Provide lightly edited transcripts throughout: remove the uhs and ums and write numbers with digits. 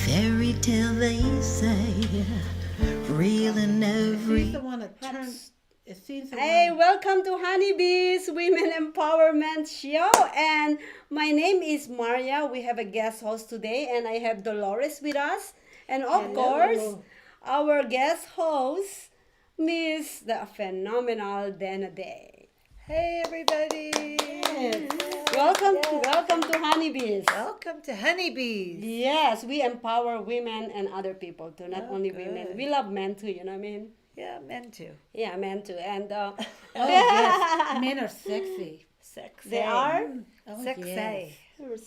fairy tale they say, real in every. He's the one that turns. It seems the Hey, one. welcome to Honeybees Women Empowerment Show. And my name is Maria. We have a guest host today, and I have Delores with us. And of course, our guest host, Miss the phenomenal Dana Daye. Hey everybody! Welcome to Honeybees. Welcome to Honeybees. Yes, we empower women and other people too, not Oh, only good. women. We love men too, you know what I mean? Yeah, men too. Yeah, men too. And Oh yes, men are sexy. Sexy. they are Oh, Sexy. yes.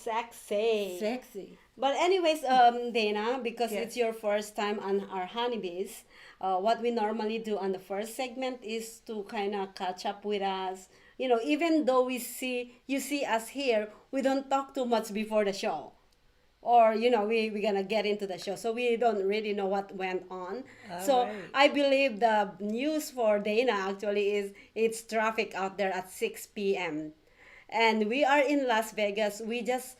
sexy. Sexy. But anyways, Dana, because Yes. it's your first time on our honeybees, what we normally do on the first segment is to kind of catch up with us. You know, even though you see us here, we don't talk too much before the show. Or, you know, we're going to get into the show. So we don't really know what went on. So right. I believe the news for Dana actually is it's traffic out there at 6 p.m. And we are in Las Vegas. We just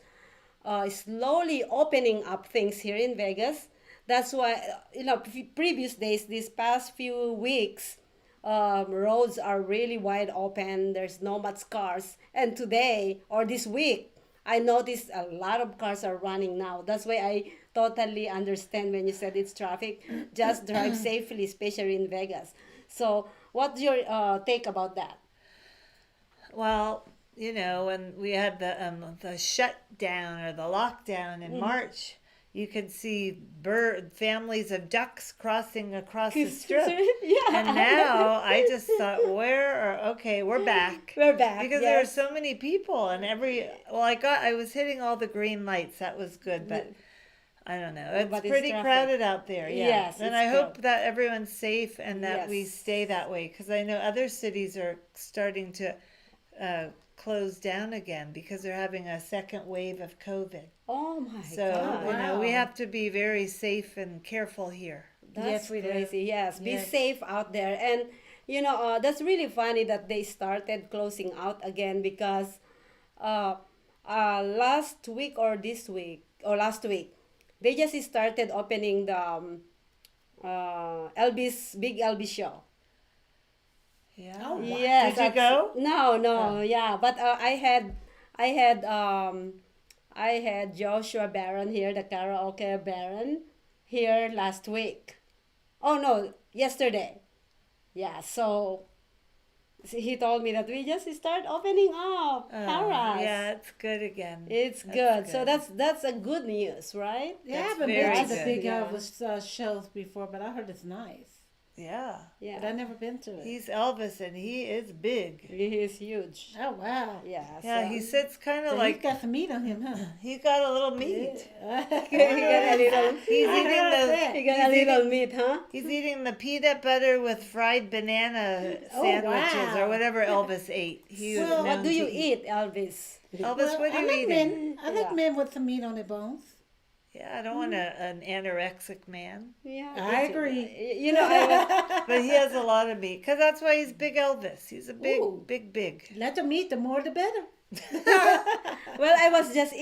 slowly opening up things here in Vegas. That's why, you know, previous days, these past few weeks, roads are really wide open. There's no much cars. And today or this week, I noticed a lot of cars are running now. That's why I totally understand when you said it's traffic. Just drive safely, especially in Vegas. So, what's your take about that? Well, you know, when we had the shutdown or the lockdown in March, you could see families of ducks crossing across the strip. Yeah. And now I just thought, we're back. We're back. Because there are yes. so many people and I was hitting all the green lights. That was good, but I don't know. It's But it's pretty traffic. crowded out there. Yeah. Yes, and it's I hope crowded. that everyone's safe and that we Yes. stay that way because I know other cities are starting to close down again because they're having a second wave of COVID. Oh my So, God. you know, we Wow. have to be very safe and careful here. That's Yes, we do. crazy. Yes, be Yes. safe out there. And you know, that's really funny that they started closing out again because last week or this week or last week, they just started opening the Elvis big Elvis show. Yeah. Oh, wow. Yes. Did you go? No, yeah. But I had Joshua Baron here, the karaoke Baron, here last week. Oh no, yesterday. Yeah, so he told me that we just start opening up Paras. Yeah, it's good again. It's good. So that's a good news, right? Yeah, I That's haven't very been to the good. Big Yeah. Elvis shows before, but I heard it's nice. Yeah. Yeah. But I've never been to it. He's Elvis and he is big. He is huge. Oh wow. Yeah. Yeah, so he sits kind So of he's like got some meat on him, huh? he's got a little meat. he got a little He's I eating heard the that. he got a little meat, huh? he's eating the peanut butter with fried banana Oh, sandwiches wow. or whatever Elvis ate. He was Well, known What do you to eat, Elvis? Elvis, what are I you like eating? men. I like Yeah. men with some meat on their bones. Yeah, I don't want an anorexic man, Yeah, I me too. agree. You know, I but he has a lot of meat because that's why he's Big Elvis. He's a big, Ooh. big. Let them eat, the more the better. well, I was just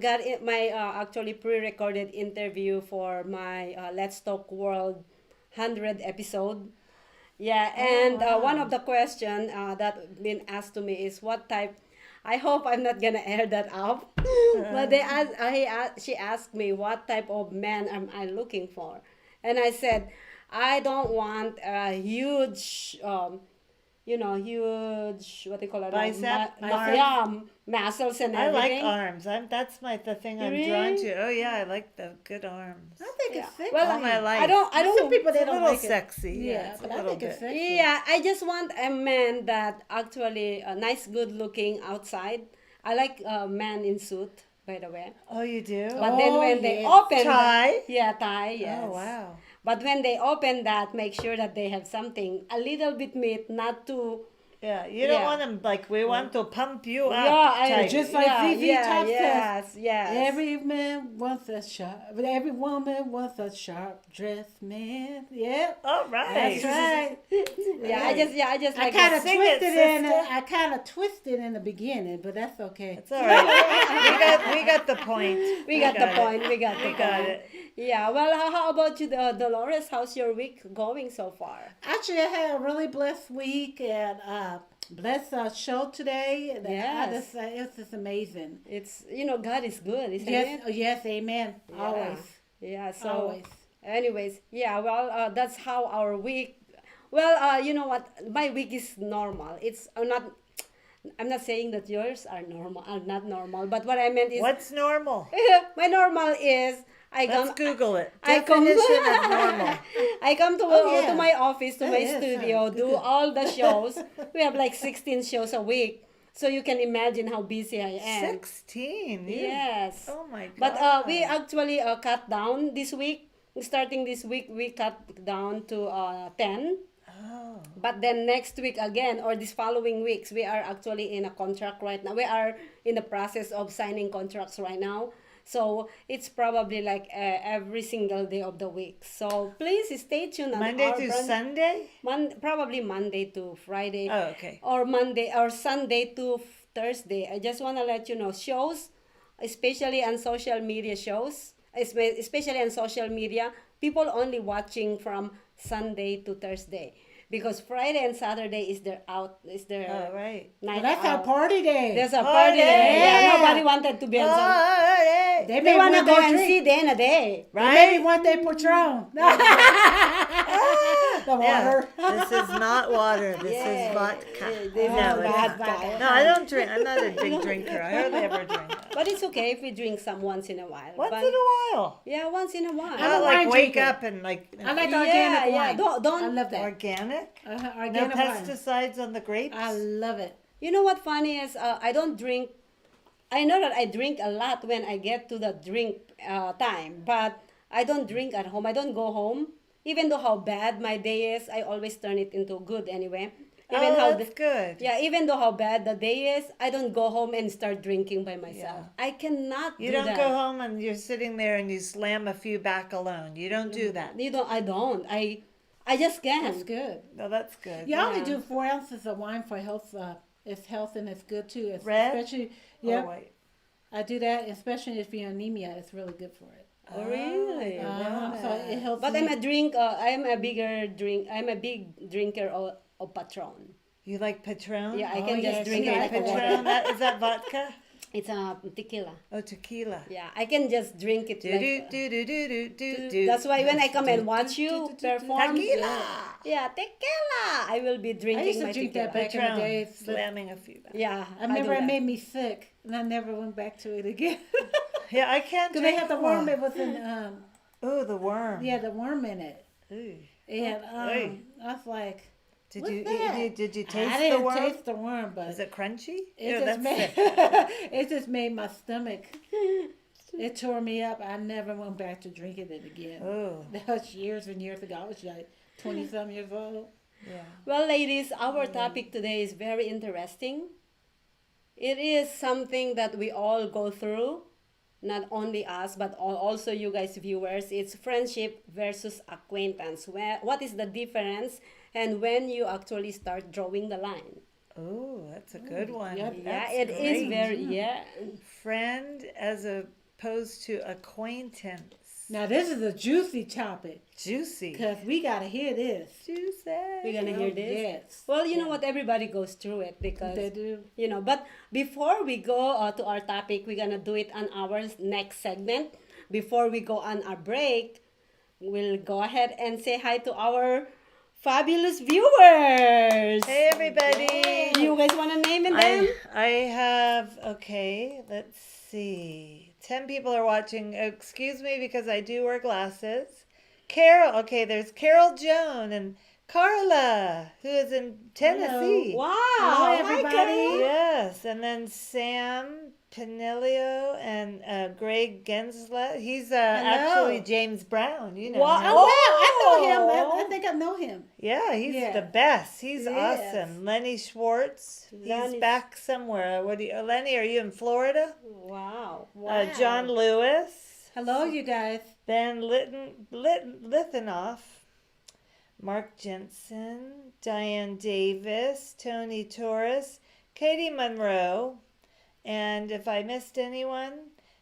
got my actually pre-recorded interview for my Let's Talk World 100 episode. Yeah, and one of the question that been asked to me is what type. I hope I'm not gonna air that out. But she asked me what type of man am I looking for, and I said I don't want a huge, huge what they call it, Bicep, arms. yeah, muscles and I like everything. arms. That's the thing I'm Really? drawn to. Oh yeah, I like the good arms. I think Yeah. it's sexy. Well, All my life. I don't. Some people, It's they a don't little like it. sexy. Yeah, it's a but I little think it's bit. sexy. Yeah, I just want a man that actually nice, good looking outside. I like a man in suit, by the way. Oh, you do? But then Oh, when they yes. open Tie? yeah, tie, yes. Oh, wow. But when they open that, make sure that they have something a little bit meat, not too Yeah, you don't Yeah. want them like we want to pump you up. Yeah, type. just like ZZ Top says. yes. Every man wants a sharp, but every woman wants a sharp dressed man. Yep. All right. That's right. I just I like kind of that. Sing it, twisted in. sister. I kind of twisted in the beginning, but that's okay. It's all right. we got the point. We got the it. point. We got the We got point. it. Yeah. Well, how about you, Dolores? How's your week going so far? Actually, I had a really blessed week and blessed show today. Yes. It's just amazing. It's God is good, isn't Yes, it? yes, amen. Yeah. Always, Yeah. So, always. anyways, yeah. Well, that's how our week. Well, you know what? My week is normal. It's not. I'm not saying that yours are not normal. But what I meant is, What's normal? my normal is I Let's come. Google it. I come- Definition of normal. I come to Oh, yeah. to my office, to That my is, studio, good, do good. all the shows. We have like 16 shows a week, so you can imagine how busy I am. 16. Yes. Oh my god. But we actually cut down this week. Starting this week, we cut down to 10. Oh. But then next week again, or this following weeks, we are actually in a contract right now. We are in the process of signing contracts right now. So it's probably like every single day of the week. So please stay tuned on Monday our to brand- Sunday? probably Monday to Friday. Oh, okay. Or Monday or Sunday to Thursday. I just want to let you know, shows, especially on social media shows, especially on social media, people only watching from Sunday to Thursday, because Friday and Saturday is their Oh, right. night Well, that's our out. party day. There's a Party party day. Yeah, Yeah. nobody wanted to be on some. Party. They They may want to want go their and drink. see Dana Daye. They maybe Right? want their Patron. The water. This is not water. This Yeah. is vodka. This No, is it's bad not. vodka. No, I don't drink. I'm not a big drinker. I hardly ever drink. But it's okay if we drink some once in a while. Once But- in a while. Yeah, once in a while. I'm Not a like wine wake drinker. up and like I like Yeah, organic yeah. wine. Don't- I love that. organic. No Organic wine. pesticides on the grapes. I love it. You know what funny is? I don't drink. I know that I drink a lot when I get to the drink time, but I don't drink at home. I don't go home. Even though how bad my day is, I always turn it into good anyway. Even how that's good. yeah, even though how bad the day is, I don't go home and start drinking by myself. I cannot You do don't that. go home and you're sitting there and you slam a few back alone. You don't do that. You don't. I don't. I just can't. That's good. No, that's good. You only Yeah. do 4 ounces of wine for health. It's health and it's good too. It's Red? Especially, Oh, yeah, wait. I do that. Especially if you're anemia, it's really good for it. Oh, really? So it helps. But me. I'm a big drinker of Patron. You like Patron? Yeah, I Oh, can yes, just drink yeah, it I like a can water. Patron, is that vodka? It's a tequila. Oh, tequila. Yeah, I can just drink it Do, like. do, do, do, do, do, do. That's why when I come and watch you perform, Tequila. yeah, tequila, I will be drinking I used to my drink tequila. that back in the Patron. day. But Slamming a few back. Yeah, I remember do it that. made me sick, and I never went back to it again. Yeah, I can't Because they drink had the worm. one. It was in, Oh, the worm. yeah, the worm in it. Ooh. And Oy. I was like, Did what's you that? did you I taste didn't the worm? taste the worm, but Is it crunchy? it Ew, just that's made sick. it just made my stomach. It tore me up. I never went back to drinking it again. Oh, That was years and years ago. I was like 20-some years old. yeah. Well, ladies, our topic today is very interesting. It is something that we all go through, not only us, but also you guys viewers. It's friendship versus acquaintance. What is the difference, and when you actually start drawing the line? Oh, that's a good one. yep. Yeah, That's it is great. very, yeah. Friend as opposed to acquaintance. Now this is a juicy topic Juicy. because we gotta hear this. Juicy. We're gonna hear this. Yes, Well, you know what? Everybody goes through it because they do. But before we go to our topic, we're gonna do it on our next segment. Before we go on our break, we'll go ahead and say hi to our fabulous viewers. Hey, everybody. You guys want to name them? I have, okay, let's see. 10 people are watching. Excuse me because I do wear glasses. Carol, okay, there's Carol Joan and Carla, who is in Tennessee. Wow. Hello, Hi, everybody. Carol. Yes. Yes, and then Sam Pinelio and Greg Genslet. He's actually James Brown. You know Wow. him. Oh, wow, I know him. Oh. I think I know him. Yeah, he's Yeah. the best. He's Yes. awesome. Lenny Schwartz. Lenny- He's back somewhere. Lenny, are you in Florida? Wow. John Lewis. Hello, you guys. Ben Lithenoff. Mark Jensen. Diane Davis. Tony Torres. Katie Monroe. And if I missed anyone,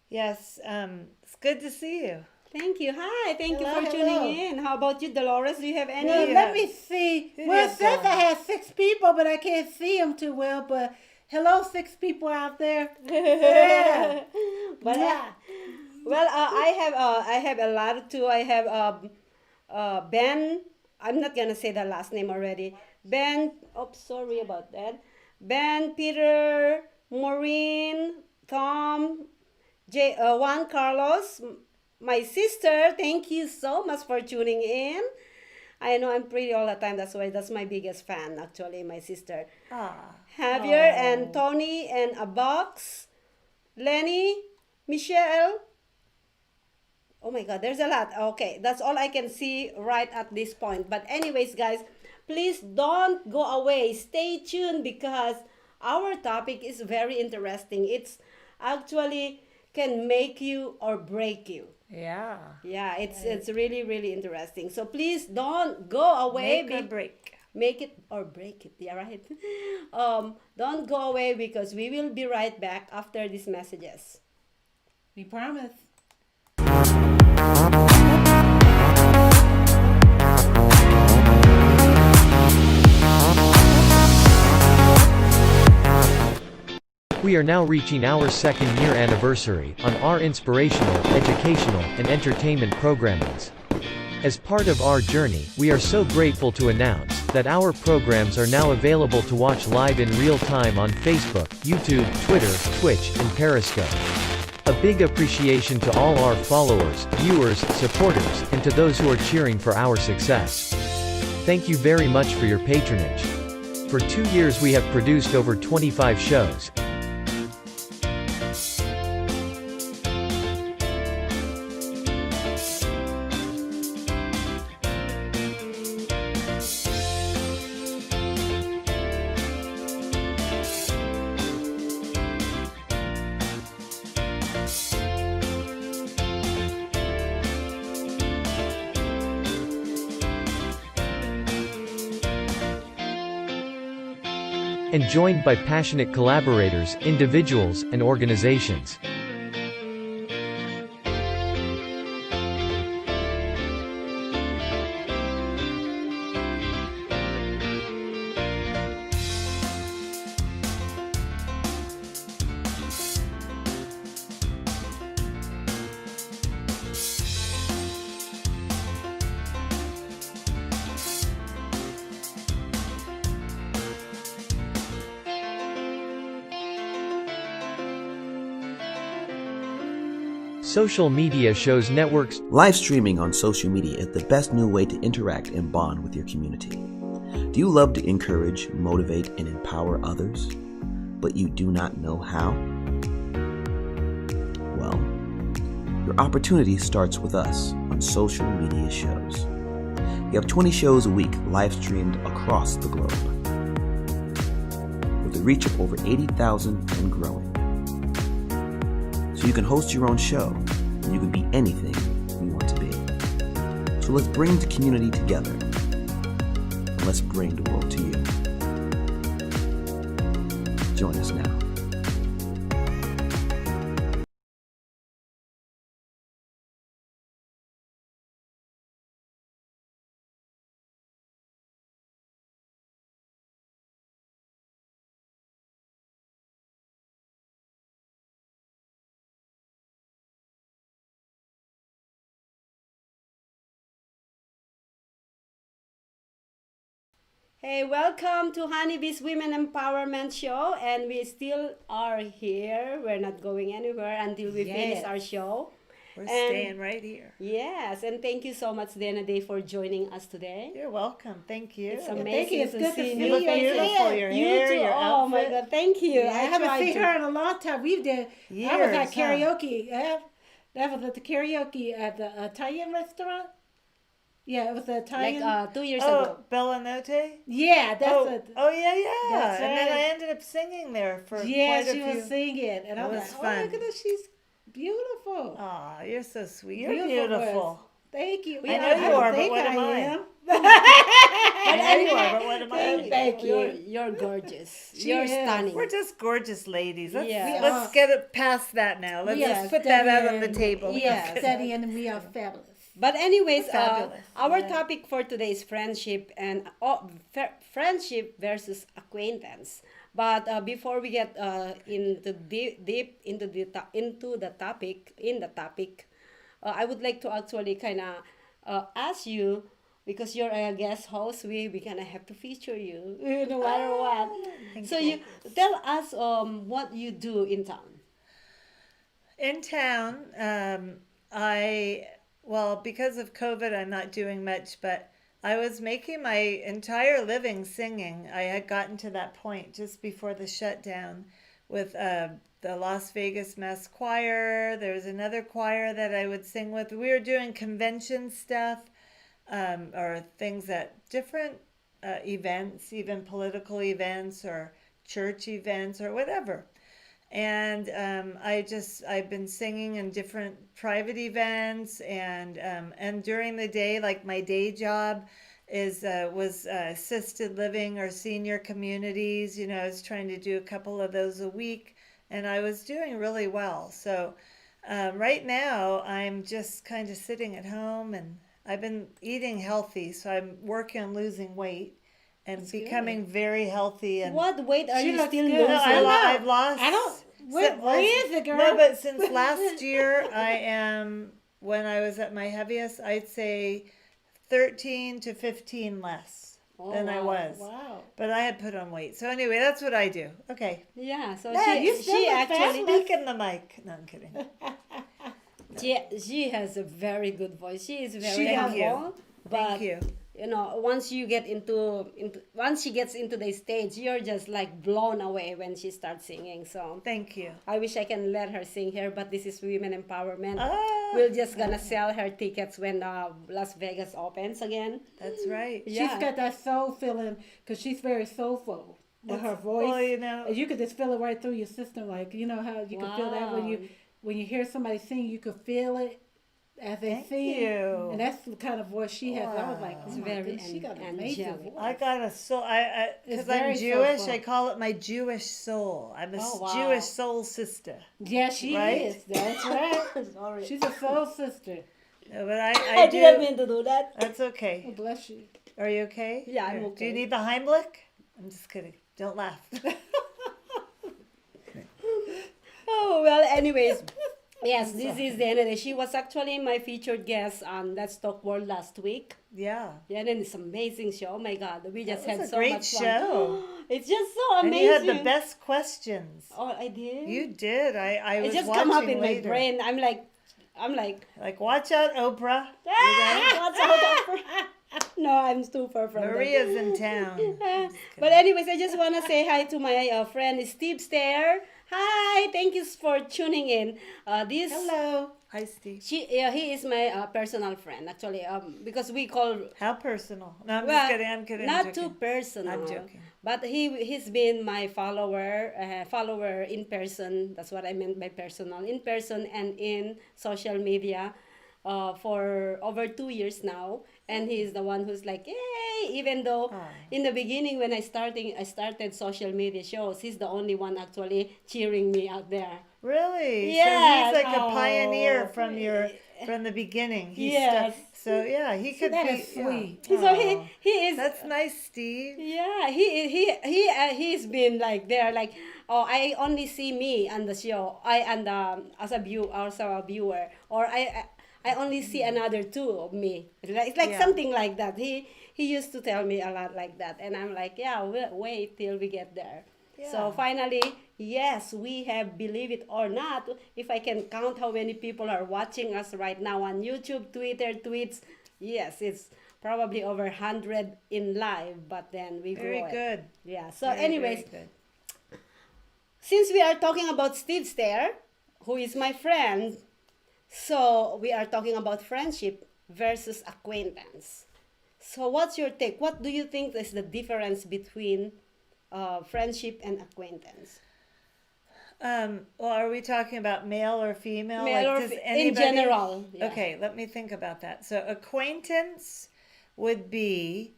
yes, it's good to see you. Thank you. Hi. Thank Hello, you for hello. tuning in. How about you, Delores? Do you have any? Well, Yeah. let me see. Who Well, it did says that? I had 6 people, but I can't see them too well. But hello, 6 people out there. Yeah. But Yeah. well, I have a lot too. I have Ben. I'm not gonna say the last name already. Ben. Oh, sorry about that. Ben, Peter, Maureen, Tom, Juan Carlos, my sister. Thank you so much for tuning in. I know I'm pretty all the time. That's my biggest fan, actually, my sister. Ah. Javier and Tony and Abox, Lenny, Michelle. Oh my God, there's a lot. Okay, that's all I can see right at this point. But anyways, guys, please don't go away. Stay tuned because our topic is very interesting. It's actually can make you or break you. Yeah. Yeah, it's really really interesting. So please don't go away. Make or break. Make it or break it. Yeah, right. Don't go away because we will be right back after these messages. We promise. We are now reaching our 2nd year anniversary on our inspirational, educational, and entertainment programmings. As part of our journey, we are so grateful to announce that our programs are now available to watch live in real time on Facebook, YouTube, Twitter, Twitch, and Periscope. A big appreciation to all our followers, viewers, supporters, and to those who are cheering for our success. Thank you very much for your patronage. For 2 years we have produced over 25 shows. And joined by passionate collaborators, individuals, and organizations. Social media shows networks. Live streaming on social media is the best new way to interact and bond with your community. Do you love to encourage, motivate, and empower others, but you do not know how? Well, your opportunity starts with us on social media shows. We have 20 shows a week live streamed across the globe, with a reach of over 80,000 and growing. So you can host your own show, and you can be anything you want to be. So let's bring the community together, and let's bring the world to you. Join us now. Hey, welcome to Honeybee's Women Empowerment Show, and we still are here. We're not going anywhere until we finish Yes. our show. We're And- staying right here. Yes, and thank you so much, Dana Daye, for joining us today. You're welcome. Thank you. It's Thank amazing you. It's to good to see see new you faces. again. Your You hair, too. your Oh my outfit. Well, thank you. I haven't tried seen to. her in a long time. We did. I was Years, at huh? karaoke. That was at the karaoke at the Italian restaurant. Yeah, it was the Like Italian. 2 years Oh, ago. Bellanote? Yeah, that's Oh, it. oh yeah, yeah. That's And then right. I ended up singing there for Yeah, quite a she few. was singing, and I It was was like, "Oh, fun. look at her, she's beautiful." Aw, you're so sweet. You're Beautiful beautiful. voice. Thank you. I know you don't are, but think what am I? am. I know you are, but what am I? Thank you. You're gorgeous. She You're is. stunning. We're just gorgeous ladies. Let's, Yeah. We let's are. get it past that now. Let's We are just put that out on the steady table. and- Yes. steady, and we are fabulous. But anyways, Fabulous. our Yeah. topic for today is friendship and friendship versus acquaintance. But before we get into deep into the topic, I would like to actually kind of ask you, because you're a guest host, we kind of have to feature you no matter what. So you tell us what you do in town. In town, because of COVID, I'm not doing much, but I was making my entire living singing. I had gotten to that point just before the shutdown with the Las Vegas Mass Choir. There was another choir that I would sing with. We were doing convention stuff or things at different events, even political events or church events or whatever. And I've been singing in different private events and during the day, like my day job was assisted living or senior communities. You know, I was trying to do a couple of those a week, and I was doing really well. So right now I'm just kind of sitting at home, and I've been eating healthy, so I'm working on losing weight and becoming very healthy. And What weight are She you looks still good. losing? no, I've lost. I don't. Where is it, girl? No, but since last year, I am, when I was at my heaviest, I'd say 13 to 15 less than I was. Wow. But I had put on weight. So anyway, that's what I do. Okay. Yeah, so Yeah, you still she look actually Speak in the mic. No, I'm kidding. she has a very good voice. She is very Thank you. humble. But Thank you. you know, once you get into once she gets into the stage, you're just like blown away when she starts singing. So Thank you. I wish I can let her sing here, but this is women empowerment. Ah, We're just gonna sell her tickets when Las Vegas opens again. that's right. Yeah. She's got that soul feeling because she's very soulful with her voice. Well, you know, And you could just feel it right through your system. Like, you know how you can feel that when you hear somebody sing, you could feel it as they Thank sing. you. And that's the kind of voice she has. I was like, Wow. oh It's my very goodness, she got an amazing angelic. voice. I got a soul. I It's because I'm very Jewish. soulful. I call it my Jewish soul. I'm a Oh, wow. Jewish soul sister. Yeah, she Right? is. That's right. Sorry. She's a soul sister. No, but I do. didn't mean to do that. That's Oh, okay. bless you. Are you okay? Yeah, I'm Here. Do okay. you need the Heimlich? I'm just kidding. Don't laugh. Oh, well, anyways. Yes, this is Dana Daye. She was actually my featured guest on Let's Talk World last week. Yeah. Yeah, and it's an amazing show. Oh my God, we just That had was a so great much fun. show. It's just so And amazing. you had the best questions. Oh, I did. You did. I It was just watching come up in later. my brain. I'm like, Like, watch out, Oprah. what's out of No, I'm too far from that. Maria's in town. But anyways, I just want to say hi to my friend Steve Stair. Hi, thank you for tuning in. This Hello. Hi, Steve. he is my personal friend actually. Because we call How personal. No, I'm well, just kidding. I'm kidding. I'm not joking. too personal. I'm joking. But he's been my follower in person. That's what I meant by personal. In person and in social media, for over 2 years now. And he's the one who's like, yay! Even though in the beginning when I started social media shows, he's the only one actually cheering me out there. Really? Yes. So he's like a Oh. pioneer from the beginning. Yes. So yeah, he could That be is sweet. So Aw. he is. That's nice, Steve. Yeah, he's been like there, like, oh, I only see me on the show. As a viewer, or I only see another two of me. It's like Yeah. something like that. He used to tell me a lot like that, and I'm like, yeah, we'll wait till we get there. So Yeah. finally, yes, we have, believe it or not, if I can count how many people are watching us right now on YouTube, Twitter, tweets, yes, it's probably over 100 in live, but then we Very grow it. good. Yeah. So Very, anyways, very good. since we are talking about Steve Stair, who is my friend, so we are talking about friendship versus acquaintance. So what's your take? What do you think is the difference between friendship and acquaintance? Well, are we talking about male or female? Male or does in general, yeah. Okay, let me think about that. So acquaintance would be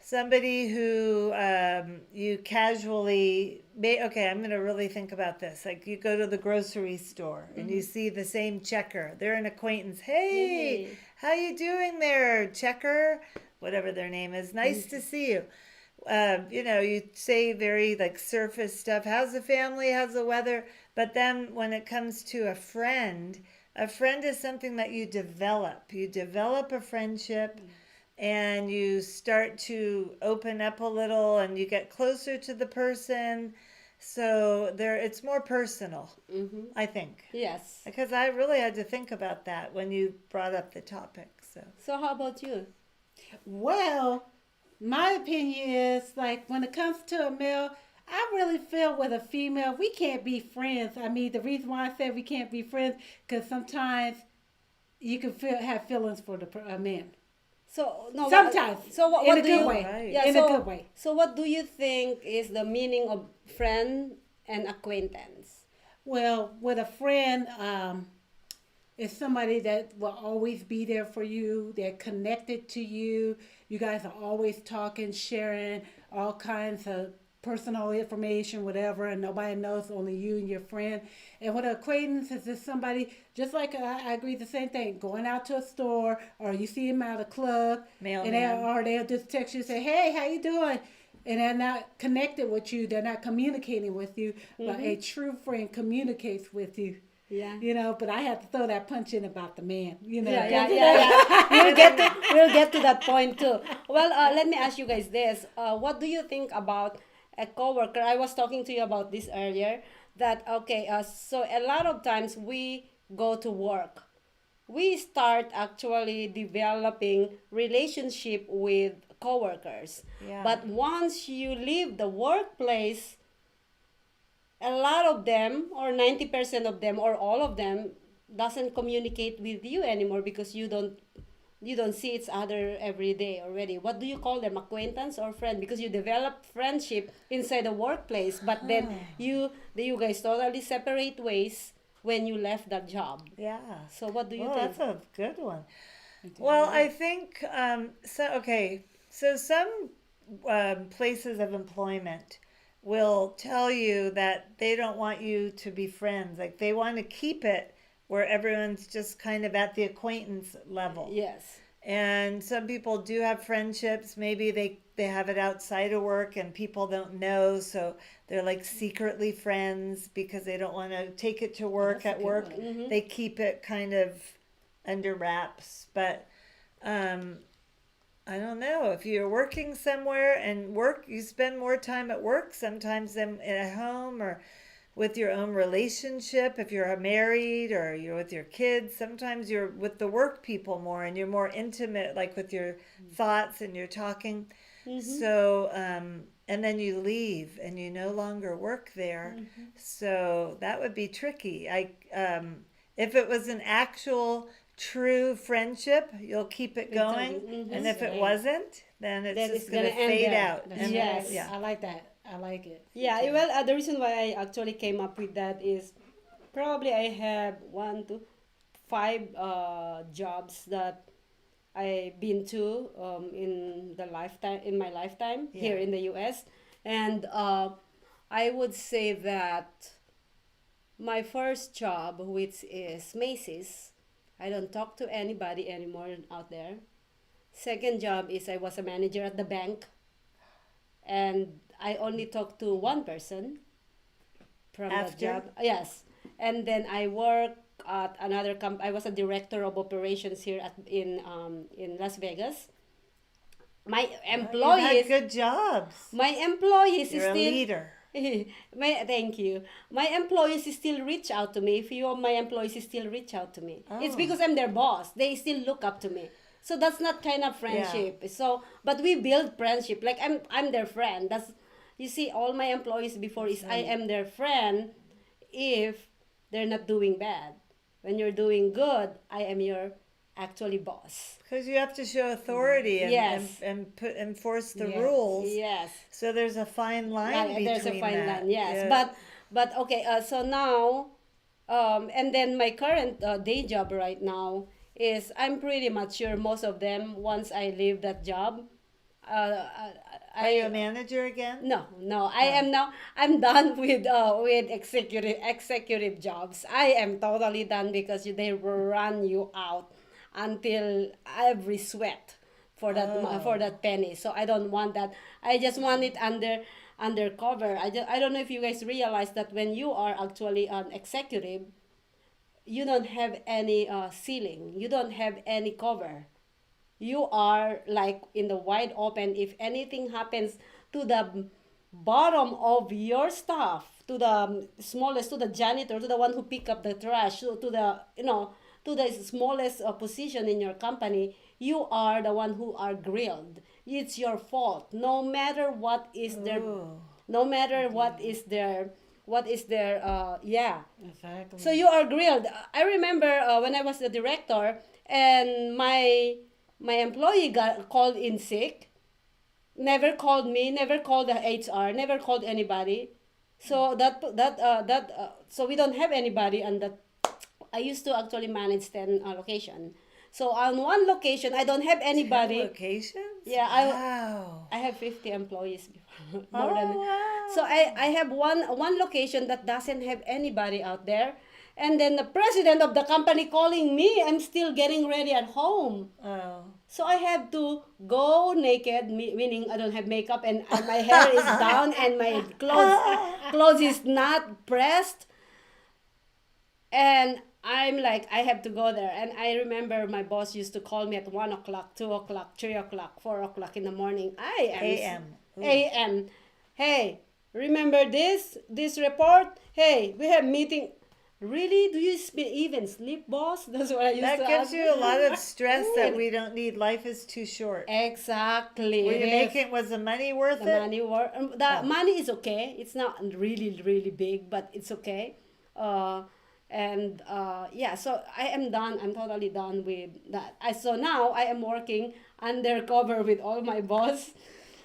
somebody who you casually okay, I'm going to really think about this. Like you go to the grocery store and you see the same checker. They're an acquaintance. Hey, how you doing there, checker? Whatever their name is. Nice to see you. You say very like surface stuff. How's the family? How's the weather? But then when it comes to a friend is something that you develop. You develop a friendship and you start to open up a little and you get closer to the person. So it's more personal, I think. Yes. Because I really had to think about that when you brought up the topic. So how about you? Well, my opinion is like when it comes to a male, I really feel with a female, we can't be friends. I mean, the reason why I said we can't be friends, because sometimes you can have feelings for a man. So no. Sometimes. So what in a do good you? way. Right. Yeah, In so, a good way. So what do you think is the meaning of friend and acquaintance? Well, with a friend, it's somebody that will always be there for you. They're connected to you. You guys are always talking, sharing all kinds of personal information, whatever, and nobody knows, only you and your friend. And with an acquaintance, is just somebody, just like I agree the same thing, going out to a store, or you see them at a club, or they'll just text you and say, hey, how you doing? And they're not connected with you, they're not communicating with you, but a true friend communicates with you. Yeah. But I have to throw that punch in about the man. Yeah. We'll get to that point too. Well, let me ask you guys this. What do you think about a coworker? I was talking to you about this earlier. That so a lot of times we go to work. We start actually developing relationship with coworkers. Yeah. But once you leave the workplace, a lot of them, or 90% of them, or all of them, doesn't communicate with you anymore because you don't see each other every day already. What do you call them, acquaintance or friend? Because you develop friendship inside the workplace, but then you guys totally separate ways when you left that job. Yeah. So what do you think? That's a good one. Well, I think so some places of employment will tell you that they don't want you to be friends. Like they want to keep it where everyone's just kind of at the acquaintance level. Yes. And some people do have friendships. Maybe they have it outside of work and people don't know. So they're like secretly friends because they don't want to take it to work at work. They keep it kind of under wraps. But I don't know. If you're working somewhere and you spend more time at work sometimes than at home or with your own relationship. If you're married or you're with your kids, sometimes you're with the work people more and you're more intimate, like with your thoughts and you're talking. So, and then you leave and you no longer work there. So that would be tricky. If it was an actual true friendship, you'll keep it going. And if it wasn't, then it's just going to fade out. Yes. Yeah. I like that. I like it. Yeah, well, the reason why I actually came up with that is probably I have 1 to 5 jobs that I've been to in my lifetime here in the U.S. And I would say that my first job, which is Macy's, I don't talk to anybody anymore out there. Second job is I was a manager at the bank, and I only talked to one person from that job. Yes. And then I work at another company. I was a director of operations here in Las Vegas. My employees... You had good jobs. My employees You're a leader. Thank you. My employees still reach out to me. A few of my employees still reach out to me. It's because I'm their boss. They still look up to me. So that's not kind of friendship. So, but we build friendship. Like I'm their friend. That's You see, all my employees before is I am their friend if they're not doing bad. When you're doing good, I am your actually boss. Because you have to show authority and Yes. enforce the Yes. rules. Yes. So there's a fine line between There's a fine that. line, yes. Yeah. But okay, so now, and then my current day job right now is I'm pretty much sure most of them, once I leave that job, Are you a manager again? no. I am now. I'm done with executive jobs. I am totally done because they will run you out until every sweat for that penny. So I don't want that. I just want it undercover. I don't know if you guys realize that when you are actually an executive, you don't have any ceiling. You don't have any cover. You are like in the wide open. If anything happens to the bottom of your stuff, to the smallest, to the janitor, to the one who pick up the trash, to the to the smallest position in your company, you are the one who are grilled. It's your fault, no matter what is their no matter what is their yeah. Exactly. So you are grilled. I remember when I was the director and my employee got called in sick, never called me, never called the HR, never called anybody. So so we don't have anybody, and that I used to actually manage 10 location. So on one location I don't have anybody. Locations? Yeah, Wow. I have 50 employees before, Oh, more than. wow. So I have one location that doesn't have anybody out there. And then the president of the company calling me, I'm still getting ready at home. Oh. So I have to go naked, meaning I don't have makeup and my hair is down and my clothes is not pressed. And I'm like, I have to go there. And I remember my boss used to call me at 1 o'clock, 2 o'clock, 3 o'clock, 4 o'clock in the morning. I am AM. Ooh. AM. Hey, remember this report? Hey, we have meeting. Really? Do you even sleep, boss? That's what I used That to gives ask. you a lot of stress that we don't need. Life is too short. Exactly. Were you making, was the money worth the it? money is okay. It's not really big, but it's okay. Yeah, so I am done. I'm totally done with that. So now I am working undercover with all my boss.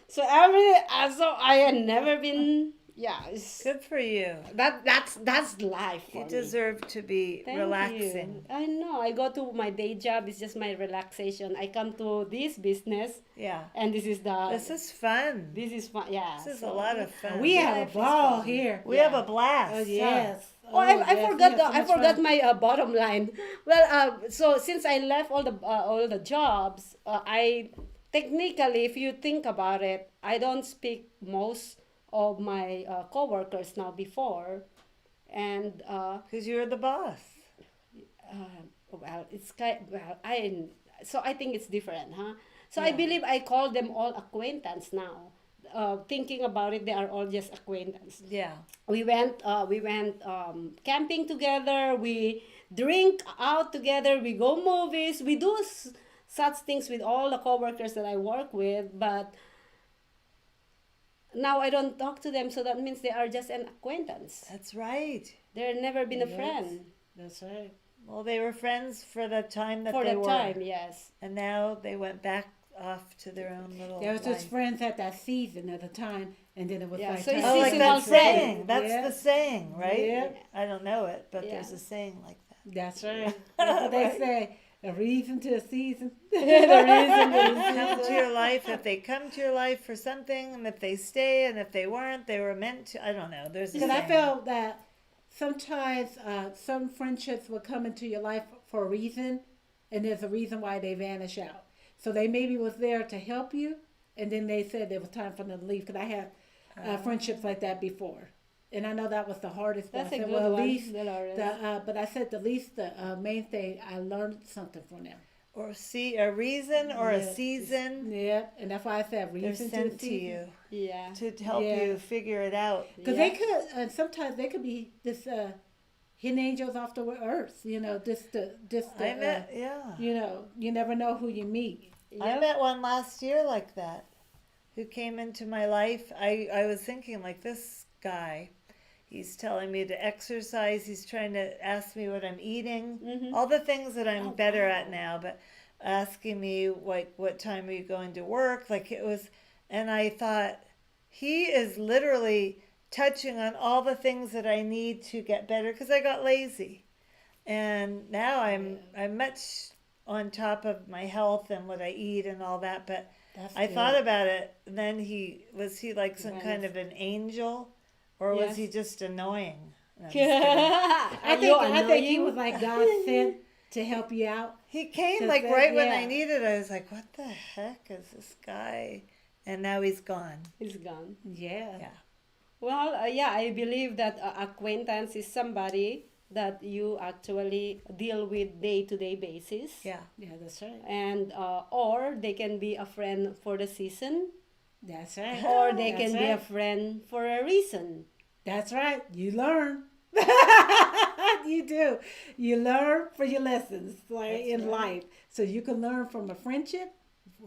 So I had never been. Yeah, Good for you. that's life. For You me. deserve to be Thank relaxing. you. I know. I go to my day job. It's just my relaxation. I come to this business, Yeah. and this is This is fun. this is fun. Yeah. This is so- a lot of fun. We have Life a is ball fun. here. We have a blast. Oh, yes. Oh, I yes, forgot we have so I much forgot fun. my bottom line. Well, so since I left all the jobs, I technically, if you think about it, I don't speak most of my coworkers now before, and Because you're the boss. well, it's kind so I think it's different, huh? So I believe I call them all acquaintance now. Thinking about it, they are all just acquaintance. Yeah. We went camping together. We drink out together. We go movies. We do such things with all the coworkers that I work with. But now I don't talk to them, so that means they are just an acquaintance. That's right. They've never been a Yes. friend That's right. Well, they were friends for the time that for they the were. time. Yes. And now they went back off to their own little There was life. just friends at that season at the time, and then it was Yeah, like so you time. Oh, see like some that old friends. saying. That's Yeah. the saying, right? Yeah. I don't know it, but Yeah. there's a saying like that. That's right. That's what they say. A reason to a season. The reason Come to your life if they come to your life for something, and if they stay, and if they weren't, they were meant to. I don't know. There's a Because I saying. felt that sometimes some friendships will come into your life for a reason, and there's a reason why they vanish out. So they maybe was there to help you, and then they said it was time for them to leave. Because I had friendships like that before, and I know that was the hardest. But That's I a said, good well, one, at least Delores. but I said the least the main thing I learned something from them. Or see a reason or a Yeah. season. Yeah, and that's why I said They're reason sent to to you Yeah. to help Yeah. you figure it out. Because Yeah. they could, sometimes they could be this hidden angels off the earth. You know, I met, yeah. you know, you never know who you meet. I met one last year like that. who came into my life, I was thinking, like, this guy, he's telling me to exercise, he's trying to ask me what I'm eating, all the things that I'm better at now, but asking me, like, what time are you going to work? Like, it was, and I thought, he is literally touching on all the things that I need to get better because I got lazy. And now I'm much on top of my health and what I eat and all that, but That's I good. thought about it. And then he like some kind of an angel, or was Yes. he just annoying? No, I'm just kidding. I think he was like God sent to help you out. He came Just like that- right when I yeah. needed. I was like, "What the heck is this guy?" And now he's gone. He's gone. Yeah. Yeah. Well, yeah, I believe that acquaintance is somebody that you actually deal with day-to-day basis. Yeah. Yeah, that's right. And or they can be a friend for the season, That's right. or they That's can be a right. friend for a reason. That's right. You learn. You do. You learn for your lessons like in life. So you can learn from a friendship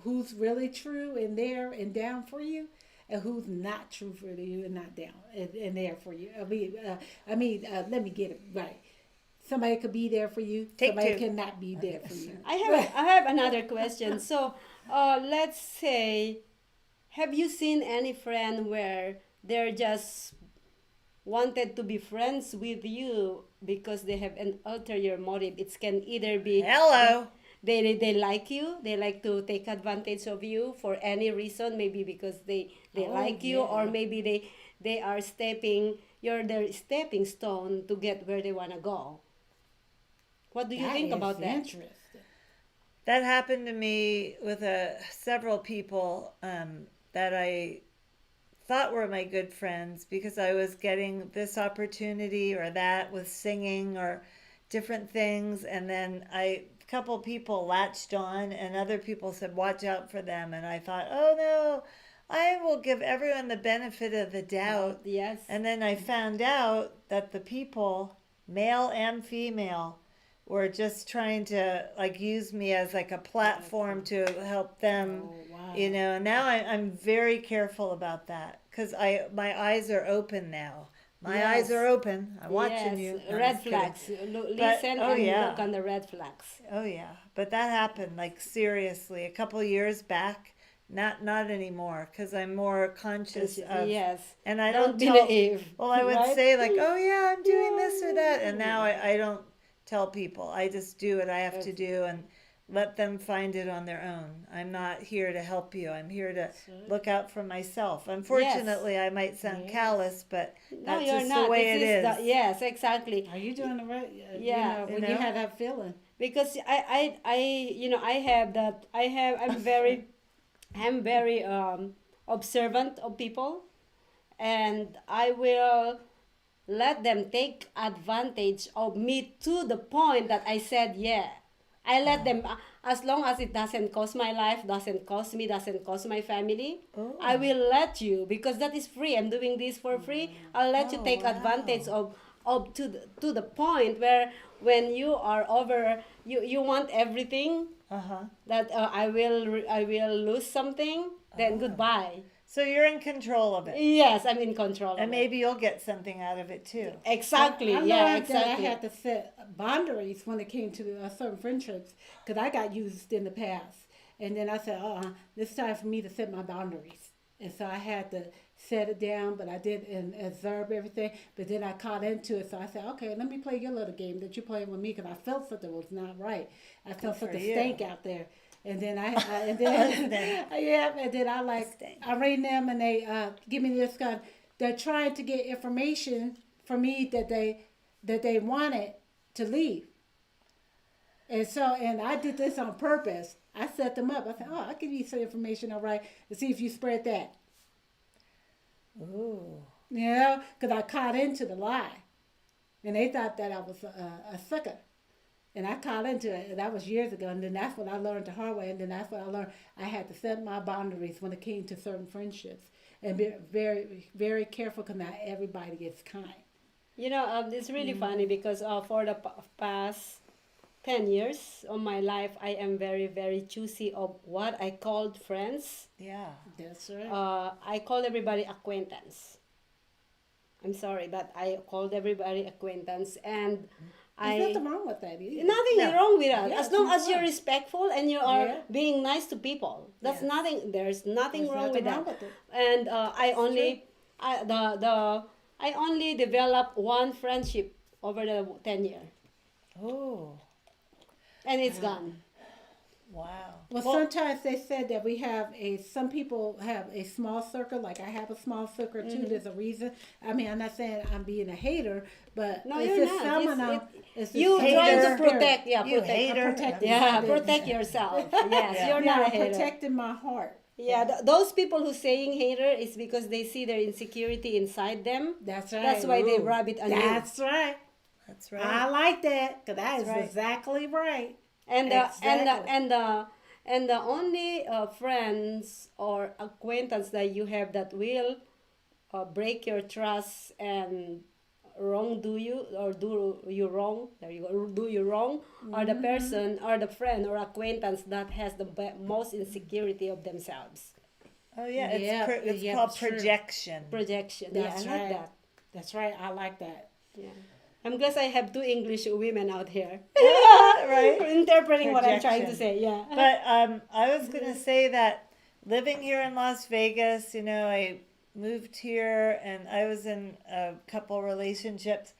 who's really true and there and down for you, and who's not true for you and not down and there for you. Let me get it right. Somebody could be there for you. Take somebody two. cannot be there for you. I have another question. So, let's say, have you seen any friend where they're just wanted to be friends with you because they have an ulterior motive? It can either be Hello. they like you, they like to take advantage of you for any reason, maybe because they like you, or maybe they are their stepping stone to get where they want to go. What do you That think is about that? interesting. That happened to me with several people that I thought were my good friends because I was getting this opportunity or that with singing or different things, and then a couple people latched on and other people said watch out for them, and I thought, oh no, I will give everyone the benefit of the doubt. Yes. And then I found out that the people, male and female, were just trying to like use me as like a platform to help them, you know. And now I'm very careful about that because my eyes are open now. My Yes. eyes are open. I'm watching Yes, you. No, I'm red just kidding. flags. But- Listen oh, and yeah. look on the red flags. Oh yeah, but that happened like seriously a couple years back. Not anymore because I'm more conscious of. Yes. And I Don't don't be tell. naive, Well, I would right? say like, oh yeah, I'm doing this or that, and now I don't tell people. I just do what I have to do and let them find it on their own. I'm not here to help you. I'm here to look out for myself. Unfortunately, I might sound callous, but No, that's you're just not. the way This it is. Yes, exactly. Are you doing the right? Yeah. When You you know? have that feeling. Because I'm very observant of people, and I will let them take advantage of me to the point that I said yeah. I let them, as long as it doesn't cost my life, doesn't cost me, doesn't cost my family, I will let you, because that is free. I'm doing this for free. I'll let you take advantage of to the point where when you are over, you want everything, that I will lose something, then goodbye. So you're in control of it, Yes, I'm in control. and of maybe you'll get something out of it too. it. Exactly. I Yeah, learned that I exactly. had to set boundaries when it came to certain friendships because I got used in the past. And then I said, it's time for me to set my boundaries. And so I had to set it down, but I did and observe everything. But then I caught into it. So I said, okay, let me play your little game that you're playing with me because I felt something was not right. I felt for something you. stank out there. And then I ring them and they give me this kind. They're trying to get information from me that they wanted to leave. And so, and I did this on purpose. I set them up. I said, I'll give you some information, all right, to see if you spread that. Ooh. You know, because I caught into the lie. And they thought that I was a sucker. And I caught into it, and that was years ago. And then that's what I learned the hard way. And then that's what I learned. I had to set my boundaries when it came to certain friendships. And be very, very careful because not everybody is kind. It's really funny because for the past 10 years of my life, I am very, very choosy of what I called friends. Yeah. That's right. I called everybody acquaintance. I'm sorry, but I called everybody acquaintance, and There's nothing wrong with that either. nothing is wrong with that. Yeah, As long it's as you're not. respectful and you are Yeah. being nice to people, that's Yes. nothing. There's nothing There's wrong nothing with wrong that. with it. And I only developed one friendship over the 10 year, Oh, and it's gone. wow. Well, sometimes they said that some people have a small circle, like I have a small circle too. There's a reason. I mean, I'm not saying I'm being a hater, but No, it's you're just not. some of them. It's You just trying to hater protect, spirit. You hater. yeah, protect yourself. Yes, you're Yeah, not a I'm hater. protecting my heart. Yeah, those people who saying hater is because they see their insecurity inside them. That's right. That's why they Ooh. rub it on you. That's right. That's right. I like that because that is right. exactly right. And the Exactly. and the only friends or acquaintance that you have that will break your trust and wrong do you or do you wrong, there you go, do you wrong, or the person or the friend or acquaintance that has the most insecurity of themselves. Oh yeah, Yeah, it's yeah, called it's true. projection. Projection. That's Yeah, I like right. that. That's right. I like that. Yeah. I'm glad I have two English women out here Right. interpreting what I'm trying to Projection. say. Yeah. But I was gonna say that living here in Las Vegas, I moved here and I was in a couple relationships,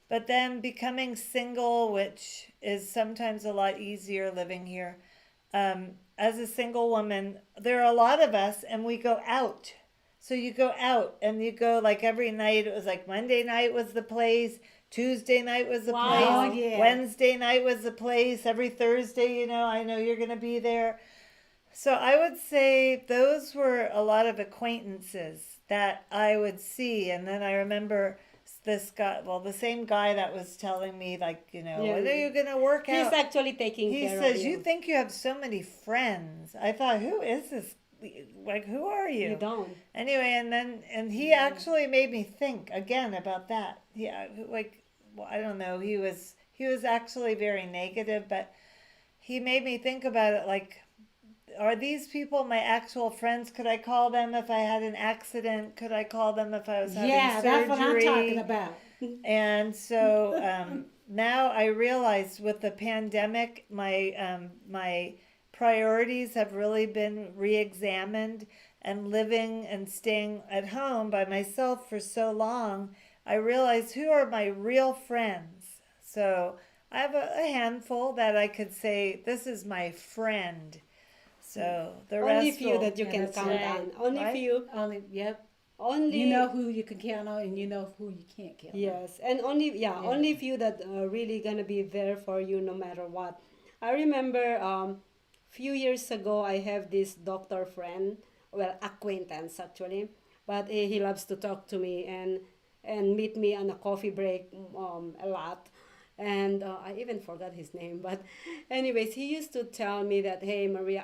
but then becoming single, which is sometimes a lot easier living here. As a single woman, there are a lot of us, and we go out. So you go out and you go like every night. It was like Monday night was the place. Tuesday night was the Wow. place. Oh, yeah. Wednesday night was the place. Every Thursday, I know you're going to be there. So I would say those were a lot of acquaintances that I would see. And then I remember this guy, well, the same guy that was telling me, like, when are you going to work He's out? actually taking He care says, of you think you have so many friends. I thought, who is this? Like, who are you? You don't. Anyway, and he actually made me think again about that. Yeah, I don't know. He was actually very negative, but he made me think about it. Like, are these people my actual friends? Could I call them if I had an accident? Could I call them if I was having Yeah, surgery? that's what I'm talking about. And so now I realize with the pandemic, my priorities have really been re-examined, and living and staying at home by myself for so long, I realized who are my real friends. So I have a handful that I could say, this is my friend. So the Only rest few will, that you can that's count right. on. Only Right? few. Yep. Only. You know who you can count on, and you know who you can't count on. Yes, and only few that are really gonna be there for you no matter what. I remember few years ago I have this doctor friend, well acquaintance actually, but he loves to talk to me and meet me on a coffee break a lot. And I even forgot his name, but anyways, he used to tell me that, hey Maria,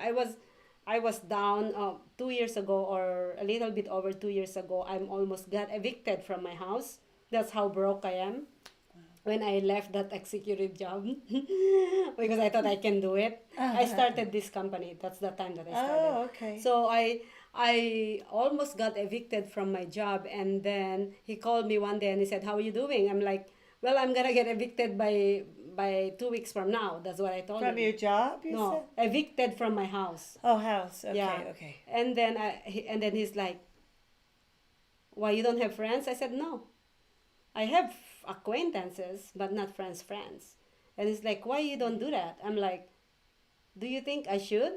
I was down 2 years ago, or a little bit over 2 years ago. I'm almost got evicted from my house. That's how broke I am. When I left that executive job, because I thought I can do it, I started this company. That's the time that I started. Oh, okay. So I almost got evicted from my job, and then he called me one day and he said, "How are you doing?" I'm like, "Well, I'm gonna get evicted by 2 weeks from now." That's what I told him. From your job, you No, said? evicted from my house. Oh, house. Okay, Yeah. okay. And then he's like, "Why, you don't have friends?" I said, "No, I have acquaintances, but not friends. And he's like, "Why you don't do that?" I'm like, "Do you think I should?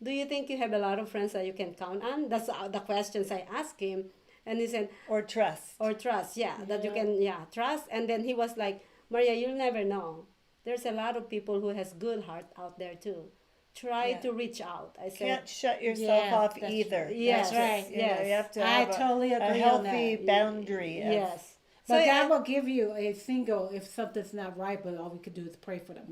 Do you think you have a lot of friends that you can count on?" That's the questions I asked him. And he said, Or trust. or trust, that you can, trust. And then he was like, "Maria, you'll never know. There's a lot of people who has good heart out there too. Try Yeah. to reach out." I said, Can't shut yourself Yeah, off that's either. true. Yes, right. You have to I have totally a agree on healthy that. boundary. Of, yes. But So, God will give you a single if something's not right, but all we could do is pray for them,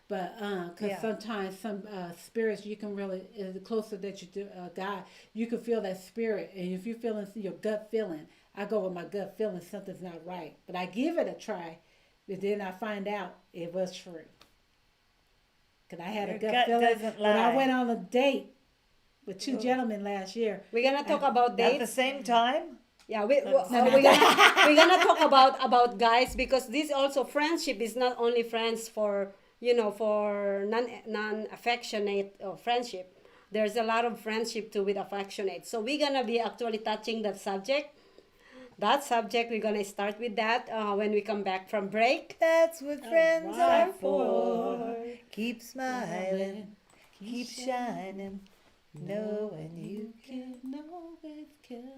But because Yeah. sometimes some spirits, you can really, the closer that you to God, you can feel that spirit. And if you're feeling your gut feeling, I go with my gut feeling something's not right. But I give it a try, but then I find out it was true. because I had Your a gut gut feeling doesn't when I lie. went on a date with two gentlemen last year. We're gonna talk about At the dates. same time? Yeah, not we're gonna talk about guys, because this also friendship is not only friends for, for non affectionate friendship. There's a lot of friendship too with affectionate. So we're gonna be actually touching that subject. That subject, we're gonna start with that when we come back from break. That's what friends right. are for. Keep smiling, keep shining, knowing you can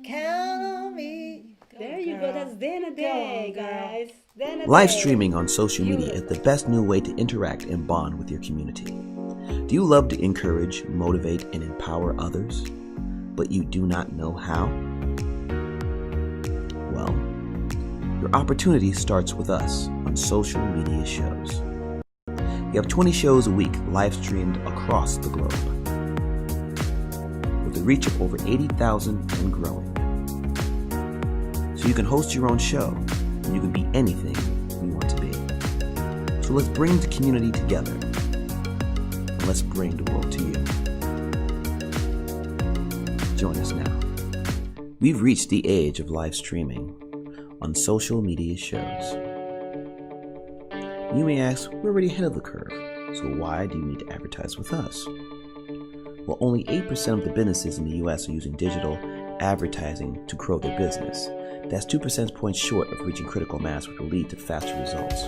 count on me. There you go. That's Dana Daye, girl. guys. Dana Live Daye. streaming on social media is the best new way to interact and bond with your community. Do you love to encourage, motivate, and empower others, but you do not know how? Well, your opportunity starts with us on social media shows. We have 20 shows a week live streamed across the globe, with a reach of over 80,000 and growing. So you can host your own show, and you can be anything you want to be. So let's bring the community together, and let's bring the world to you. Join us now. We've reached the age of live streaming on social media shows. You may ask, we're already ahead of the curve, so why do you need to advertise with us? Well, only 8% of the businesses in the US are using digital advertising to grow their business. That's 2 percentage points short of reaching critical mass, which will lead to faster results.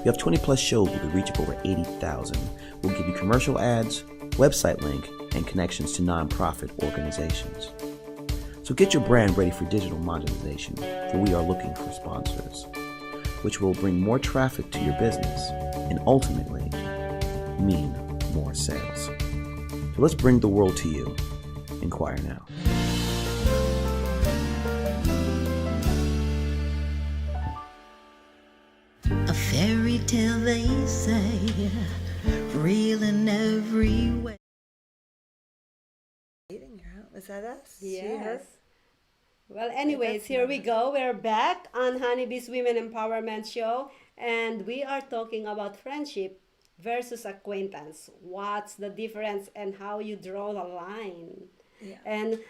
We have 20 plus shows with a reach of over 80,000. We'll give you commercial ads, website link, and connections to nonprofit organizations. So get your brand ready for digital monetization, for we are looking for sponsors, which will bring more traffic to your business and ultimately mean more sales. So let's bring the world to you. Inquire now. A fairy tale, they say, real in every way. Was that us? Yes. Well, anyways, here we go. We're back on Honeybee's Women Empowerment Show, and we are talking about friendship versus acquaintance. What's the difference and how you draw the line? Yeah. And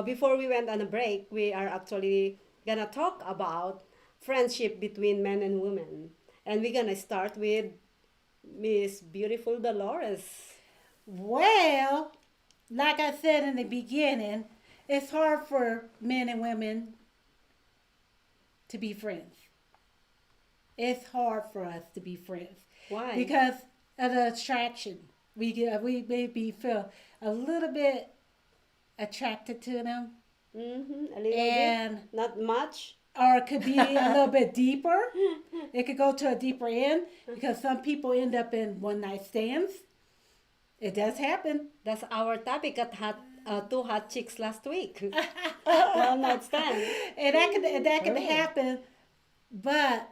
before we went on a break, we are actually gonna talk about friendship between men and women, and we're gonna start with Miss Beautiful Delores. Well, like I said in the beginning, it's hard for men and women to be friends. It's hard for us to be friends. Why? Because of the attraction. We maybe feel a little bit attracted to them, A little and bit, not much. or it could be a little bit deeper. It could go to a deeper end because some people end up in one night stands. It does happen. That's our topic at Two Hot Chicks last week. One night stand. And that could happen, but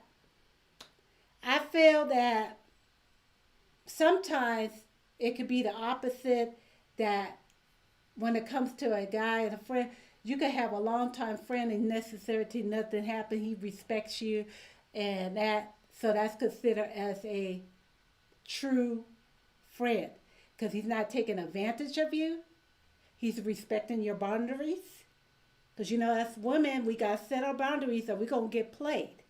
I feel that sometimes it could be the opposite, that when it comes to a guy and a friend, you could have a longtime friend and necessarily nothing happen. He respects you, and that's considered as a true friend because he's not taking advantage of you. He's respecting your boundaries. Because, as women, we got to set our boundaries or we're going to get played.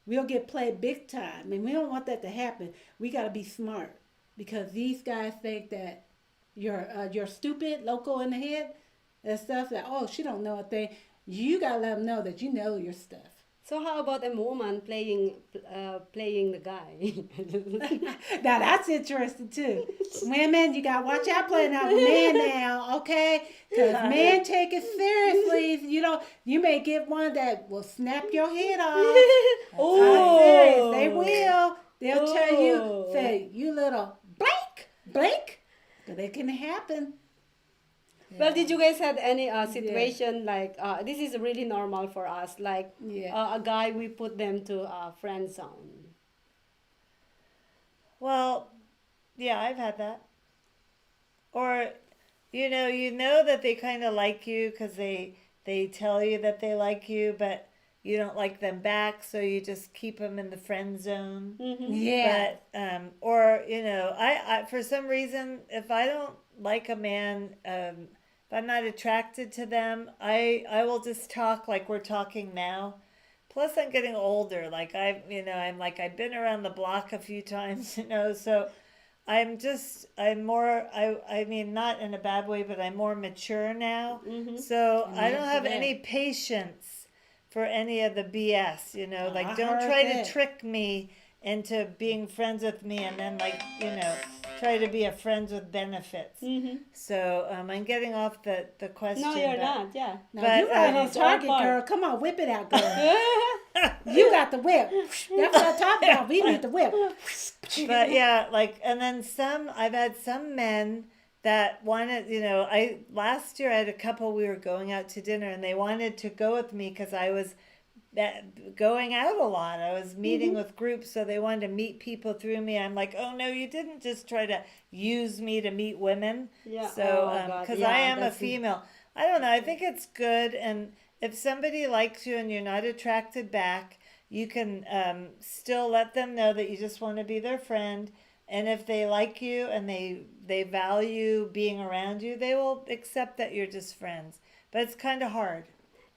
We'll get played big time. And we don't want that to happen. We got to be smart. Because these guys think that you're stupid, loco in the head, and stuff that, oh, she don't know a thing. You got to let them know that you know your stuff. So how about a woman playing the guy? Now that's interesting too. Women, you gotta watch out playing out with men now, okay? Because men take it seriously. You may get one that will snap your head off. I'm serious. They will. They'll tell you, say, you little Blake. Because it can happen. Well, did you guys had any situation like this is really normal for us, like a guy, we put them to a friend zone? Well, yeah, I've had that. Or, you know that they kind of like you because they tell you that they like you, but you don't like them back, so you just keep them in the friend zone. Yeah. But or I for some reason, if I don't like a man, if I'm not attracted to them, I will just talk like we're talking now. Plus, I'm getting older. Like I've been around the block a few times, so I'm more, I mean, not in a bad way, but I'm more mature now. So I don't have any patience for any of the BS, like don't heard try that. to trick me into being friends with me and then try to be a friends with benefits. So I'm getting off the question. No, you're but- not. Yeah. Now But, you right on it's all target, part. girl. Come on, whip it out, girl. You got the whip. That's what I'm talking about. We need the whip. But yeah, and then I've had some men that wanted, last year I had a couple, we were going out to dinner and they wanted to go with me because I was going out a lot. I was meeting with groups, so they wanted to meet people through me. I'm like, oh no, you didn't just try to use me to meet women. Yeah. So, Oh, God. because Yeah, I am a that's- female. I don't know. I think it's good. And if somebody likes you and you're not attracted back, you can still let them know that you just want to be their friend. And if they like you and they value being around you, they will accept that you're just friends. But it's kind of hard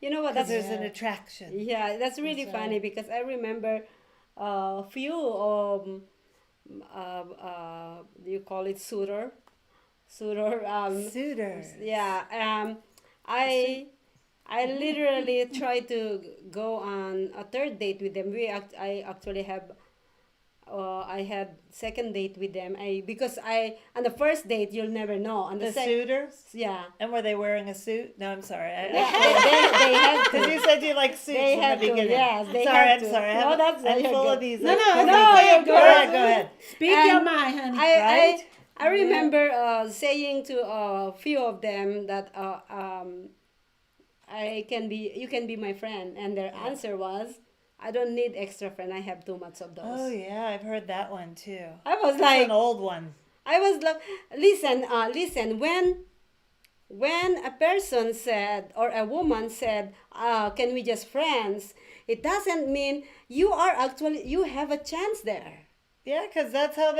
You know what? because That's there's an attraction. Yeah, that's really That's right. funny because I remember a few do you call it suitor? Suitors. Yeah. I literally tried to go on a third date with them. I actually have I had second date with them. Because on the first date you'll never know. On the The second, suitors? yeah. And were they wearing a suit? No, I'm sorry. They had Because to. you said you like suits They in had the to, beginning. yes, they sorry, had I'm to. sorry. No, I'm you're full good. of these. No, like, no, no, you're Go ahead, go ahead. Speak And your mind, honey. Right? I remember saying to a few of them that you can be my friend, and their answer was, I don't need extra friend. I have too much of those. Oh, yeah, I've heard that one too. I was That's like, an old one. I was like, listen. When a person said or a woman said, can we just friends? It doesn't mean you have a chance there. Yeah, because that's how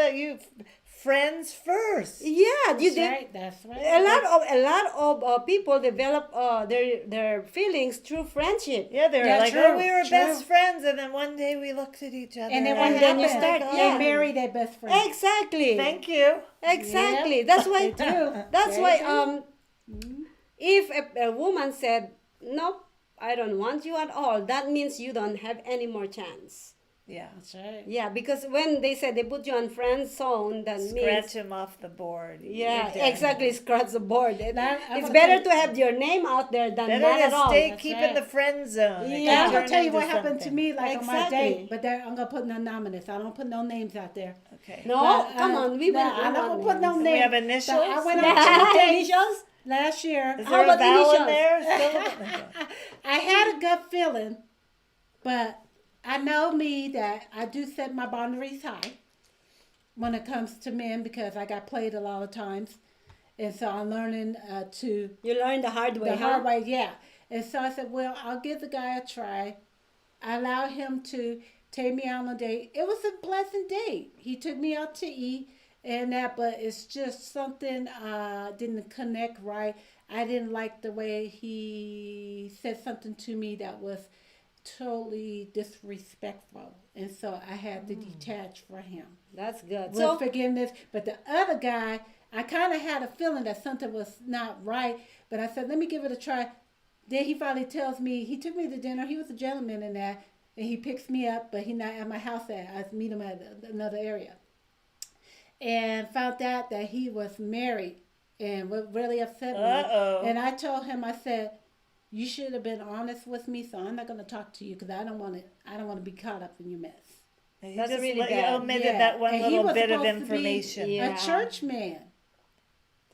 friends first. Yeah, That's right. That's right. a lot of people develop their feelings through friendship. Yeah, they were Yeah, like, true, oh, we were true. best friends, and then one day we looked at each other. And then what And then you happened? start- They yeah. marry their best friend. Exactly. Thank you. Exactly. Yep. That's why. They do. That's They why. do. If a woman said, "Nope, I don't want you at all," that means you don't have any more chance. Yeah. That's right. Yeah, because when they said they put you on friend zone, that Scratch means. him off the board. Yeah, You're done. exactly. Scratch the board. I'm It's gonna better tell to have your name out there than Better not to at all. stay That's keep right. in the friend zone. It Yeah. can I'm gonna turn tell you into what happened to something. me, like on my Exactly. date, but I'm gonna put no anonymous. I don't put no names out there. Okay. No, But, come on, we nah, will. I'm not gonna put no we names. have But initials? I went on two dates Initials? last year. Is How there a about vowel in initials? there? Still? I had a gut feeling, but I know me that I do set my boundaries high when it comes to men because I got played a lot of times. And so I'm learning to You learned the hard way, the huh? hard way, yeah. And so I said, well, I'll give the guy a try. I allowed him to take me out on a date. It was a pleasant date. He took me out to eat and that, but it's just something didn't connect right. I didn't like the way he said something to me that was totally disrespectful. And so I had to detach from him That's good. with So, forgiveness. But the other guy, I kind of had a feeling that something was not right. But I said, let me give it a try. Then he finally tells me, he took me to dinner. He was a gentleman in that. And he picks me up, but he's not at my house. I meet him at another area. And found out that he was married. And what really upset me. Uh-oh. And I told him, I said, you should have been honest with me, so I'm not going to talk to you because I don't want to be caught up in your mess. You That's just really you bad. omitted Yeah. that one And he little was bit of supposed to be information. Yeah. a church man.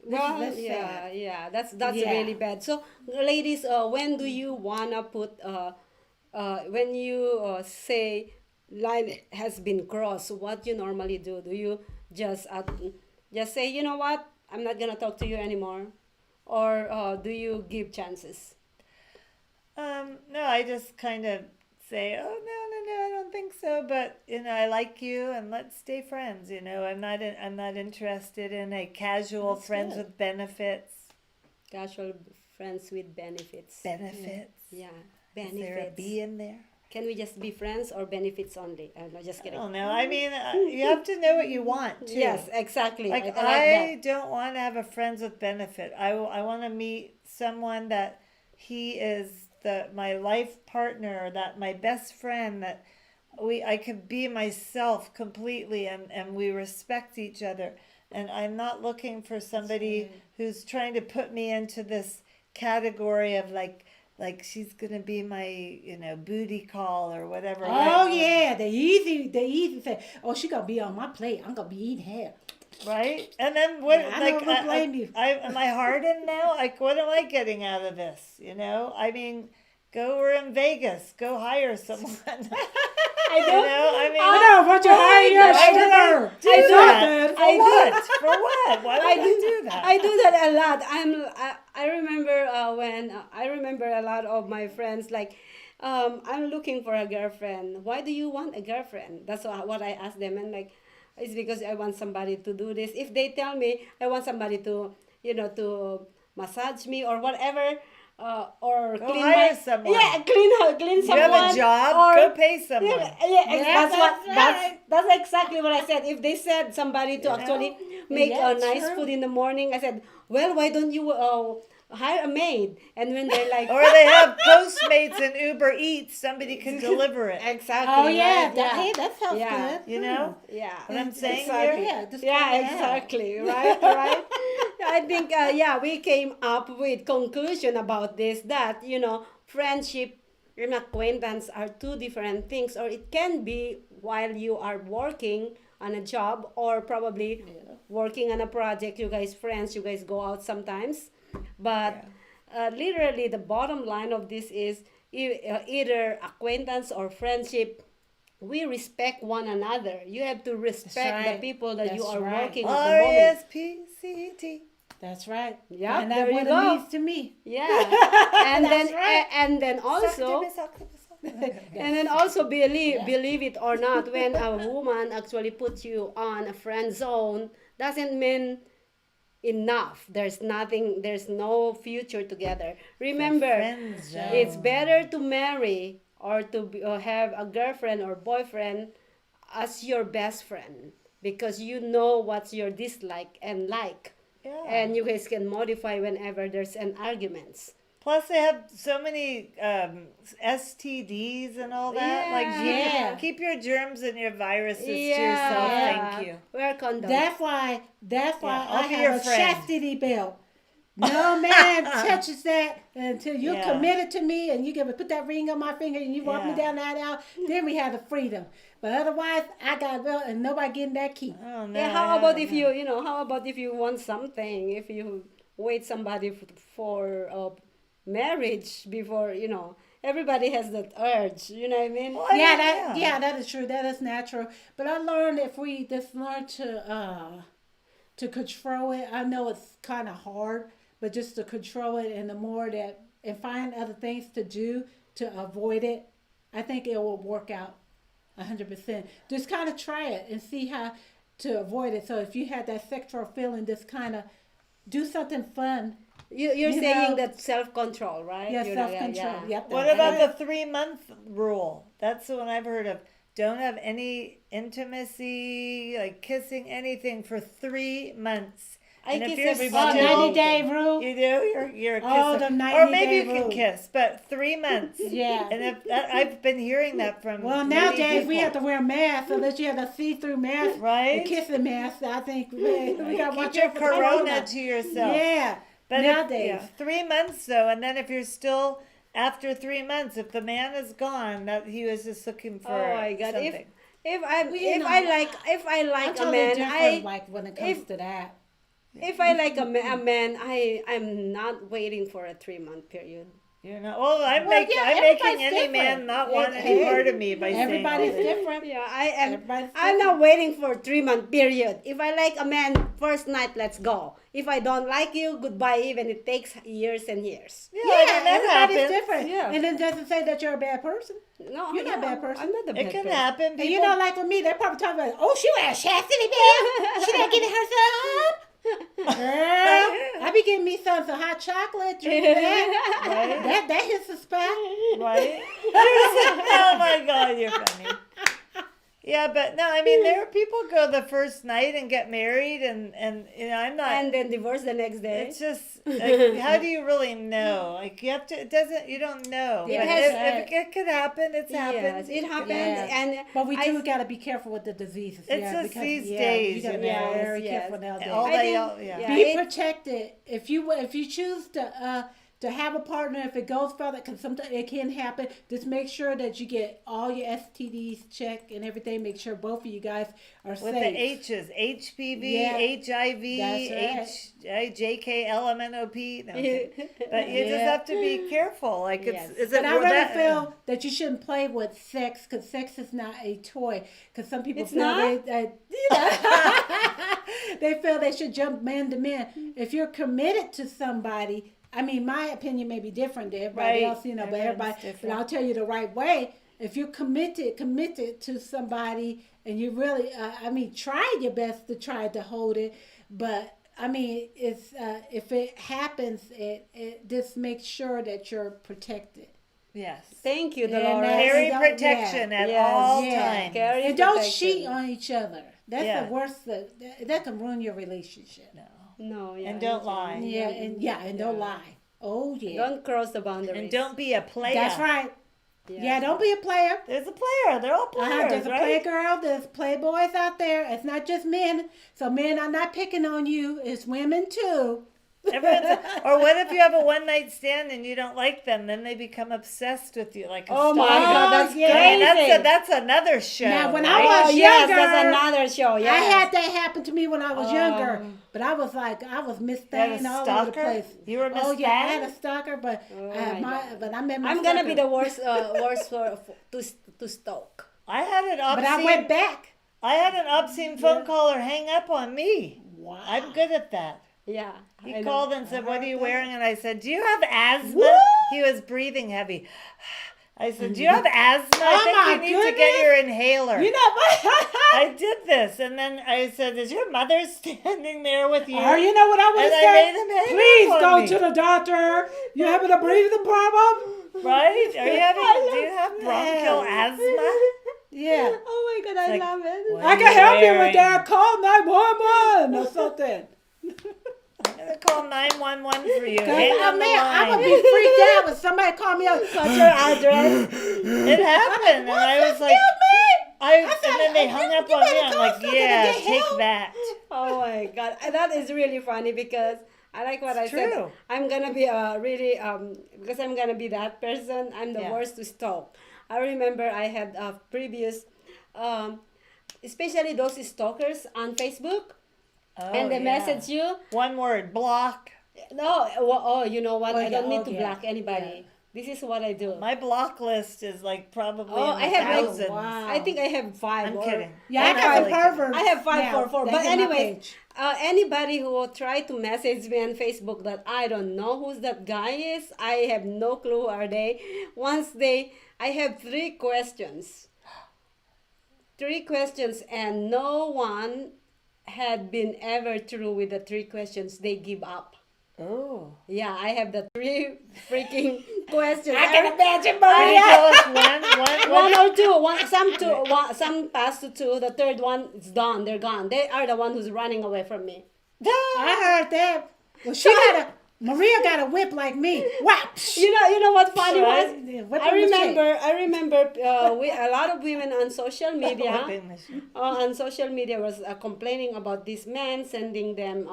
well, that's yeah, sad. yeah, that's Yeah. really bad. So, ladies, when do you wanna put when you say line has been crossed? What you normally do? Do you just say, you know what, I'm not gonna talk to you anymore, or do you give chances? No, I just kind of say, "Oh no, I don't think so," but I like you, and let's stay friends. I'm not interested in a casual friends with benefits. Casual friends with benefits. Benefits. Yeah, Is there a benefits. B in there? Can we just be friends or benefits only? No, just I kidding. don't know. I mean, you have to know what you want too. Yes, exactly. Like I I like don't want to have a friends with benefit. I want to meet someone that he is my life partner, that my best friend, that I could be myself completely, and we respect each other. And I'm not looking for somebody who's trying to put me into this category of like she's gonna be my booty call or whatever. Oh yeah, the easy say, oh, she gonna be on my plate. I'm gonna be eating her. Right? And then what? Yeah, I like, don't blame you. am I hardened now? Like, what am I getting out of this? I mean, we're in Vegas. Go hire someone. I know. I mean, I know, but you hire your why would I stripper. do It's that? not For what? For what? Why would I do that? I do that a lot. I remember when I remember a lot of my friends like, I'm looking for a girlfriend. Why do you want a girlfriend? That's what I ask them, and like, it's because I want somebody to do this. If they tell me I want somebody to to massage me or whatever. Or Go clean hire someone. clean You someone. have a job. Or, Go pay someone. That's exactly what I said. If they said somebody to actually make Yeah, nice true. food in the morning, I said, well, why don't you hire a maid? And when they're like, Or they have Postmates and Uber Eats. Somebody can deliver it. exactly. Oh yeah, right? hey, that sounds Yeah. good. You know Yeah. what I'm saying Exactly. here? Yeah, just Yeah, call it out. exactly. Right. I think we came up with conclusion about this that friendship and acquaintance are two different things, or it can be while you are working on a job or probably working on a project. You guys friends, you guys go out sometimes, but literally the bottom line of this is either acquaintance or friendship. We respect one another. You have to respect the right. people that you That's are right. working at the moment. RESPCT. That's right. Yeah, and there that's you what go. it means to me. Yeah, and then right. and then also and then also believe it or not, when a woman actually puts you on a friend zone, doesn't mean enough. There's nothing. There's no future together. Remember, friend zone. it's better to marry or to have a girlfriend or boyfriend as your best friend, because you know what's your dislike and like. Yeah. And you guys can modify whenever there's an arguments. Plus, they have so many STDs and all that. Yeah. Like, keep your germs and your viruses to yourself. Thank you. Wear condoms. That's why I'll I be your have a friend. chastity belt. No man touches that until you're Yeah. committed to me and you can put that ring on my finger and you walk me Yeah. down that aisle. Then we have the freedom. But otherwise, I got a belt and nobody getting that key. Oh, no. Yeah, how about if how about if you want something, if you wait somebody for marriage before, everybody has that urge, you know what I mean? Well, I Yeah, mean, that is true. That is natural. But I learned if we just learn to control it. I know it's kind of hard, but just to control it, and the more that and find other things to do to avoid it, I think it will work out 100%. Just kind of try it and see how to avoid it. So if you had that sexual feeling, just kind of do something fun. You're You saying know- that self-control, right? Yeah, You know, self-control. Yep. What that's about it. the 3-month rule? That's the one I've heard of. Don't have any intimacy, like kissing, anything for 3 months. I And if kiss you're everybody. still- 90-day rule? You do? You're a Oh, kisser. the Or maybe 90-day you can rule. kiss, but 3 months. Yeah. And if I've been hearing that from Well, many nowadays we people. have to wear masks unless you have a see-through mask. Right. A kissing mask. I think we got to Keep watch your out for corona to yourself. Yeah. But nowadays. 3 months though, and then if you're still after 3 months, if the man is gone, that he was just looking for Oh my God! something. If I Well, you know, if I like I'm a totally man, different, like when it comes if- to that. if I like a man, I'm not waiting for a 3-month period. You know, well, I'm Well, making yeah, I'm making everybody's any man different. not want any part of me by saying all Everybody's this. different. Yeah, I am. Everybody's I'm not waiting for 3 month period. If I like a man, first night, let's go. If I don't like you, goodbye. Even it takes years and years. Yeah, Yeah, I mean, that everybody's happens. different. Yeah. And it doesn't say that you're a bad person. No, You're not a bad person. I'm not a bad It can person. happen. And People, you know, like with me, they're probably talking about, oh, she wears chastity belt. She not getting herself up. Girl, I be getting me some hot chocolate. Drink that. right? That hits the spot. Right? Oh my God, you're funny. Yeah, but no, I mean, there are people go the first night and get married, and you know, I'm not. And then divorce the next day. It's just like, how do you really know? Like you have to. It doesn't. You don't know. It But has- if it could happen, it's happened. Yes, it happened. Yeah. And But we do I- got to be careful with the diseases. It's yeah, just because, these yeah, days, you got to you be know. very Yes, careful yes. nowadays. All I that, think- y'all- yeah. yeah. Be it- protected. If you choose to have a partner, if it goes further, because sometimes it can happen. Just make sure that you get all your STDs checked and everything. Make sure both of you guys are With safe. the H's, HPV, Yeah. HIV, That's JK, No, okay. But you just Yeah. have to be careful. Like Yes. it's But I really that, feel that you shouldn't play with sex because sex is not a toy. Because some people It's feel not? they feel they should jump man to man. If you're committed to somebody, I mean, my opinion may be different than everybody Right. else, you know, but Everyone's everybody. But different. I'll tell you the right way. If you're committed to somebody, and you really, try your best to try to hold it, but. I mean, it's if it happens, it just makes sure that you're protected. yes. Thank you, And Delores. that- Carry Yeah. protection at Yes. all Yeah. times. Carry And don't protection. cheat on each other. That's Yeah. the worst. That can ruin your relationship. No, yeah. And don't lie. Yeah, and don't lie. Oh yeah, Don't cross the boundaries. And don't be a player. that's right. Yeah. Yeah, don't be a player. There's a player. They're all players, There's a right? playgirl. There's playboys out there. It's not just men. So men are not picking on you. It's women too. Or what if you have a one night stand and you don't like them? Then they become obsessed with you, like a Oh my stalker. God, that's yeah. I mean, crazy. that's another show. Now, when I right? was Oh, yes, younger, that's another show. I Yes. had that happen to me when I was younger, but I was Miss You had a Thing all over the stalker? place. You were Miss Oh yeah, I Thing? had a stalker, but my but I met my. I'm gonna be stalker. the worst to stalk. I had an But I obscene. went back. I had an obscene phone caller hang up on me. Wow. I'm good at that. Yeah. He I know. called and said, "What are you wearing?" And I said, "Do you have asthma?" Woo! He was breathing heavy. I said, "Do you have asthma? Oh, I think my you need to goodness. get your inhaler." You know what? I did this, and then I said, "Is your mother standing there with you?" Or you know what I would And I say? made him hang Please up on go me. to the doctor. You having a breathing problem? Right? Are you having? Do you have bronchial asthma? Yeah. Oh my God, I like, love it. what? I can help you with that. Call 911 or something. I'm gonna call 911 for you. Cause Hang on the I would line. be freaked out when somebody called me up. What's your address? It happened, and I was like, and then they hung up on me. I'm like, yeah, take that. Oh my God, and that is really funny because I like what I said. true. I'm gonna be really because I'm gonna be that person. I'm the Yeah. worst to stalk. I remember I had a previous, especially those stalkers on Facebook, and they yeah. message you. One word, block. No, you know what? Oh, I don't yeah, need to yeah, block anybody. yeah. This is what I do. My block list is like probably Oh, in I the have like- thousands. Wow. I think I have 5. I'm or- kidding. Yeah, I I'm got not some really kidding. perverts. I have 5 now for 4. that But get my anyway, page. anybody who will try to message me on Facebook that I don't know who that guy is, I have no clue who are they. I have 3 questions. 3 questions, and no one had been ever through with the 3 questions. They give up. Oh. Yeah, I have the 3 freaking questions. I can imagine, Can you Maria. tell us One or two, some pass to 2. The third one is done. They're gone. They are the one who's running away from me. I heard that. Well, Maria got a whip like me. Whap! You know what funny Right. was? Yeah, whip I on the shake. remember. A lot of women on social media, Whipping machine. was complaining about this man sending them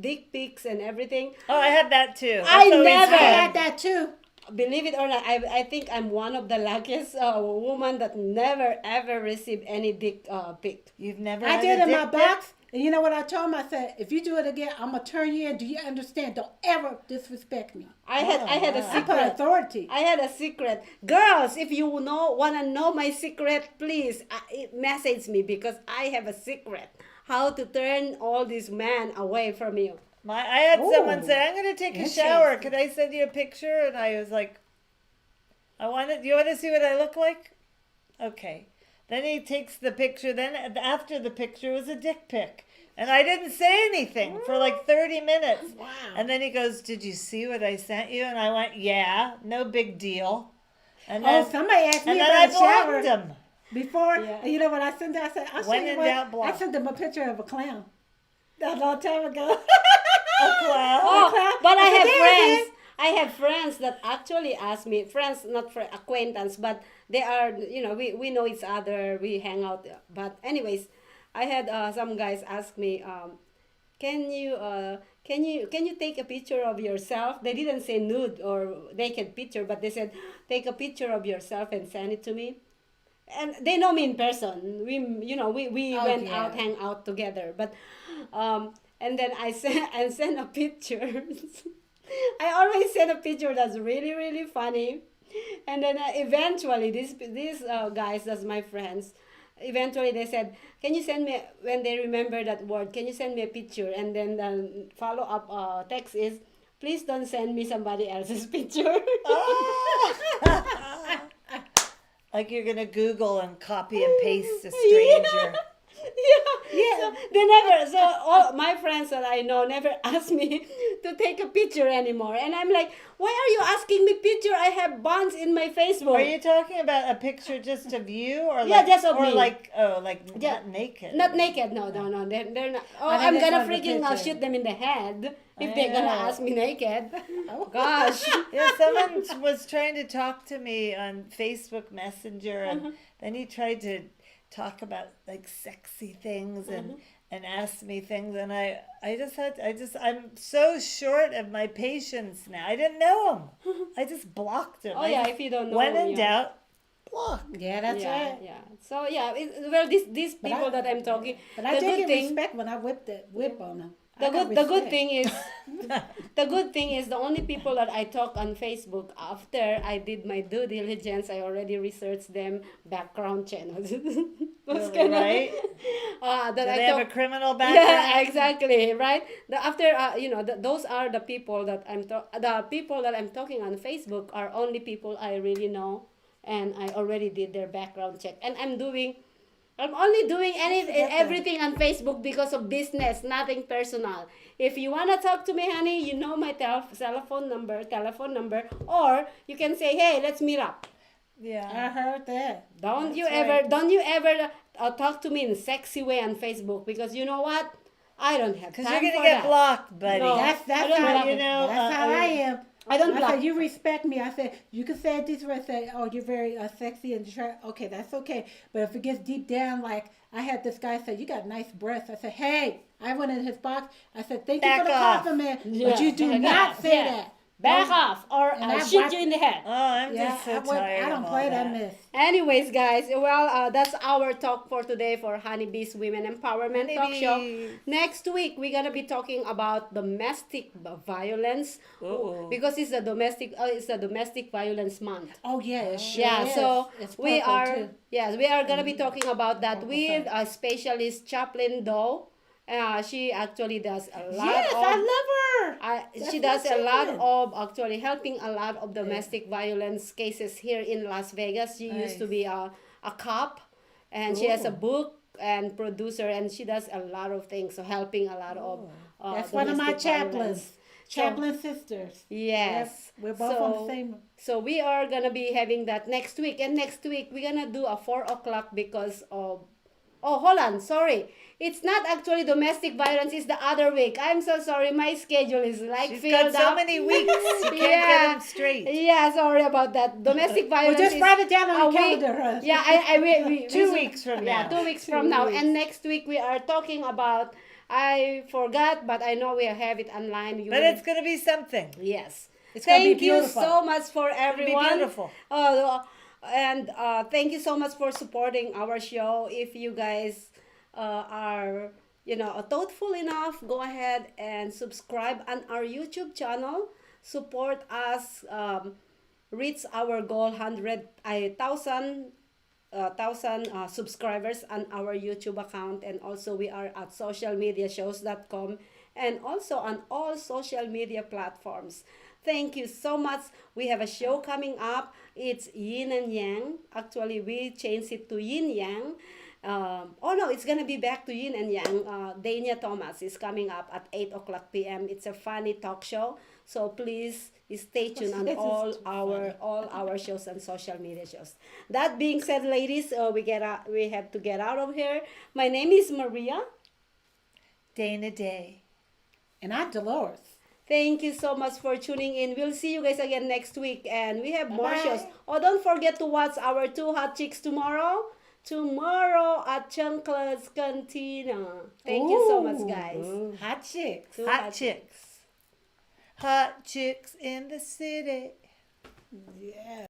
dick pics and everything. Oh, I had that too. I That's always never I fun. had that too. Believe it or not, I think I'm one of the luckiest woman that never ever received any dick pic. You've never I had did a in my dick pic? box. And you know what I told him? I said, if you do it again, I'm gonna turn you in. Do you understand? Don't ever disrespect me. I had a I put secret. authority. I had a secret. Girls, if you wanna know my secret, please message me because I have a secret. How to turn all these men away from you. I had someone Ooh, say, "I'm going to take a shower. Could I send you a picture?" And I was like, "You want to see what I look like?" Okay. Then he takes the picture. Then after the picture was a dick pic. And I didn't say anything for like 30 minutes. Wow. And then he goes, "Did you see what I sent you?" And I went, "Yeah, no big deal." And Oh, then, somebody asked me and then I about a shower blocked him. before. Yeah. You know what I sent? I said, I'll show When you in what. doubt, I block. sent them a picture of a clown. That a long time ago. A clown. Oh, but I I said, have "There it friends. I have friends that actually ask me, friends, not for acquaintance, but they are, we know each other, we hang out. But anyways, I had some guys ask me, can you take a picture of yourself? They didn't say nude or naked picture, but they said take a picture of yourself and send it to me. And they know me in person. We Oh, went yeah. out, hang out together. But and then I sent a picture. I always send a picture that's really really funny, and then eventually these guys, that's my friends. Eventually they said, "Can you send me when they remember that word? Can you send me a picture?" And then the follow up text is, "Please don't send me somebody else's picture." Like you're going to Google and copy and paste a stranger. Yeah. So they never. So all my friends that I know never ask me to take a picture anymore, and I'm like, "Why are you asking me picture? I have bonds in my Facebook." Are you talking about a picture just of you, or Yeah, just of or me. not naked? Not naked. No. They're not. Oh, Oh, I'm that is gonna on the freaking picture. shoot them in the head if I they're gonna know. ask me naked. Gosh. Yeah, someone was trying to talk to me on Facebook Messenger, and then he tried to talk about like sexy things and ask me things, and I'm so short of my patience now. I didn't know him. I just blocked him. Oh I yeah, just- if you don't know. when in yeah. doubt, block. Yeah, that's yeah, right. yeah. So yeah, well, these But people I- that I'm talking, But I the did good get thing, respect when I whip on them. the I got good respect. thing is, the good thing is the only people that I talk on Facebook after I did my due diligence, I already researched them background channels. Those Really, kind of- right? that Do I they have talk. a criminal background? Yeah, exactly, right. Those are the people that the people that I'm talking on Facebook are only people I really know, and I already did their background check, and I'm only doing everything on Facebook because of business, nothing personal. If you wanna talk to me, honey, you know my telephone number, or you can say, "Hey, let's meet up." Yeah. I heard that. Don't you right. ever talk to me in a sexy way on Facebook, because you know what? I don't have time Because you're going to for get that. blocked, buddy. No. That's I don't how block you it. know. That's how I am. I don't block. said, you respect me. I said, you can say it this way. I said, oh, you're very sexy and okay, that's okay. But if it gets deep down, like I had this guy say, you got nice breasts. I said, hey, I went in his box. I said, thank you Back for the off. compliment, Yeah, but you do back not off. say Yeah. that. Back Don't- off, or And I'll I shoot wipe- you in the head. Oh, I'm Yeah, just so I tired don't of play all that mess. Anyways, guys, well, that's our talk for today for Honeybee's Women Empowerment Talk Show. Honeybees. Next week, we're gonna be talking about domestic violence, Uh-oh. because it's a domestic violence month. Oh yeah, it sure Yeah, is. so It's we purple, are too. Mm-hmm. yes, we are gonna be talking about that Purple with side. a specialist, Chaplain Doe. She actually does a lot Yes, of. I love her. She That's does my a lot Chaplain. of actually helping a lot of domestic violence cases here in Las Vegas. She used to Nice. be a cop, and she has a Ooh. book and producer, and she does a lot of things, so helping a lot of That's one of my domestic chaplains. violence. Chaplain sisters. Yes. Yep, we're both on the same. So we are gonna be having that next week, and next week we're gonna do a 4 o'clock because of. Oh, hold on, sorry. It's not actually domestic violence. It's the other week. I'm so sorry. My schedule is like She's filled got so up. many weeks. You can't Yeah. get them straight. Yeah, sorry about that. Domestic violence. just is write it down on a the week. calendar, huh? Yeah, we 2 weeks from Yeah, now. 2 weeks 2 from now. weeks. And next week we are talking about. I forgot, but I know we have it online. You But will- it's going to be something. Yes. It's gonna be Thank you beautiful. so much for be everyone. beautiful. And thank you so much for supporting our show. If you guys are thoughtful enough, go ahead and subscribe on our YouTube channel. Support us, reach our goal 1,000 subscribers on our YouTube account, and also we are at socialmediashows.com and also on all social media platforms. Thank you so much. We have a show coming up. It's Yin and Yang. Actually, we changed it to Yin Yang. Oh no, it's gonna be back to Yin and Yang. Dana Thomas is coming up at 8 o'clock p.m. It's a funny talk show. So please stay tuned on all our shows and social media shows. That being said, ladies, we have to get out of here. My name is Maria. Dana Daye. And I'm Delores. Thank you so much for tuning in. We'll see you guys again next week, and we have more Bye-bye. shows. Oh, don't forget to watch our two hot chicks tomorrow. Tomorrow at Chancla's Cantina. Thank you so much, guys. Hot chicks. Two Hot chicks. Hot chicks in the city. Yeah.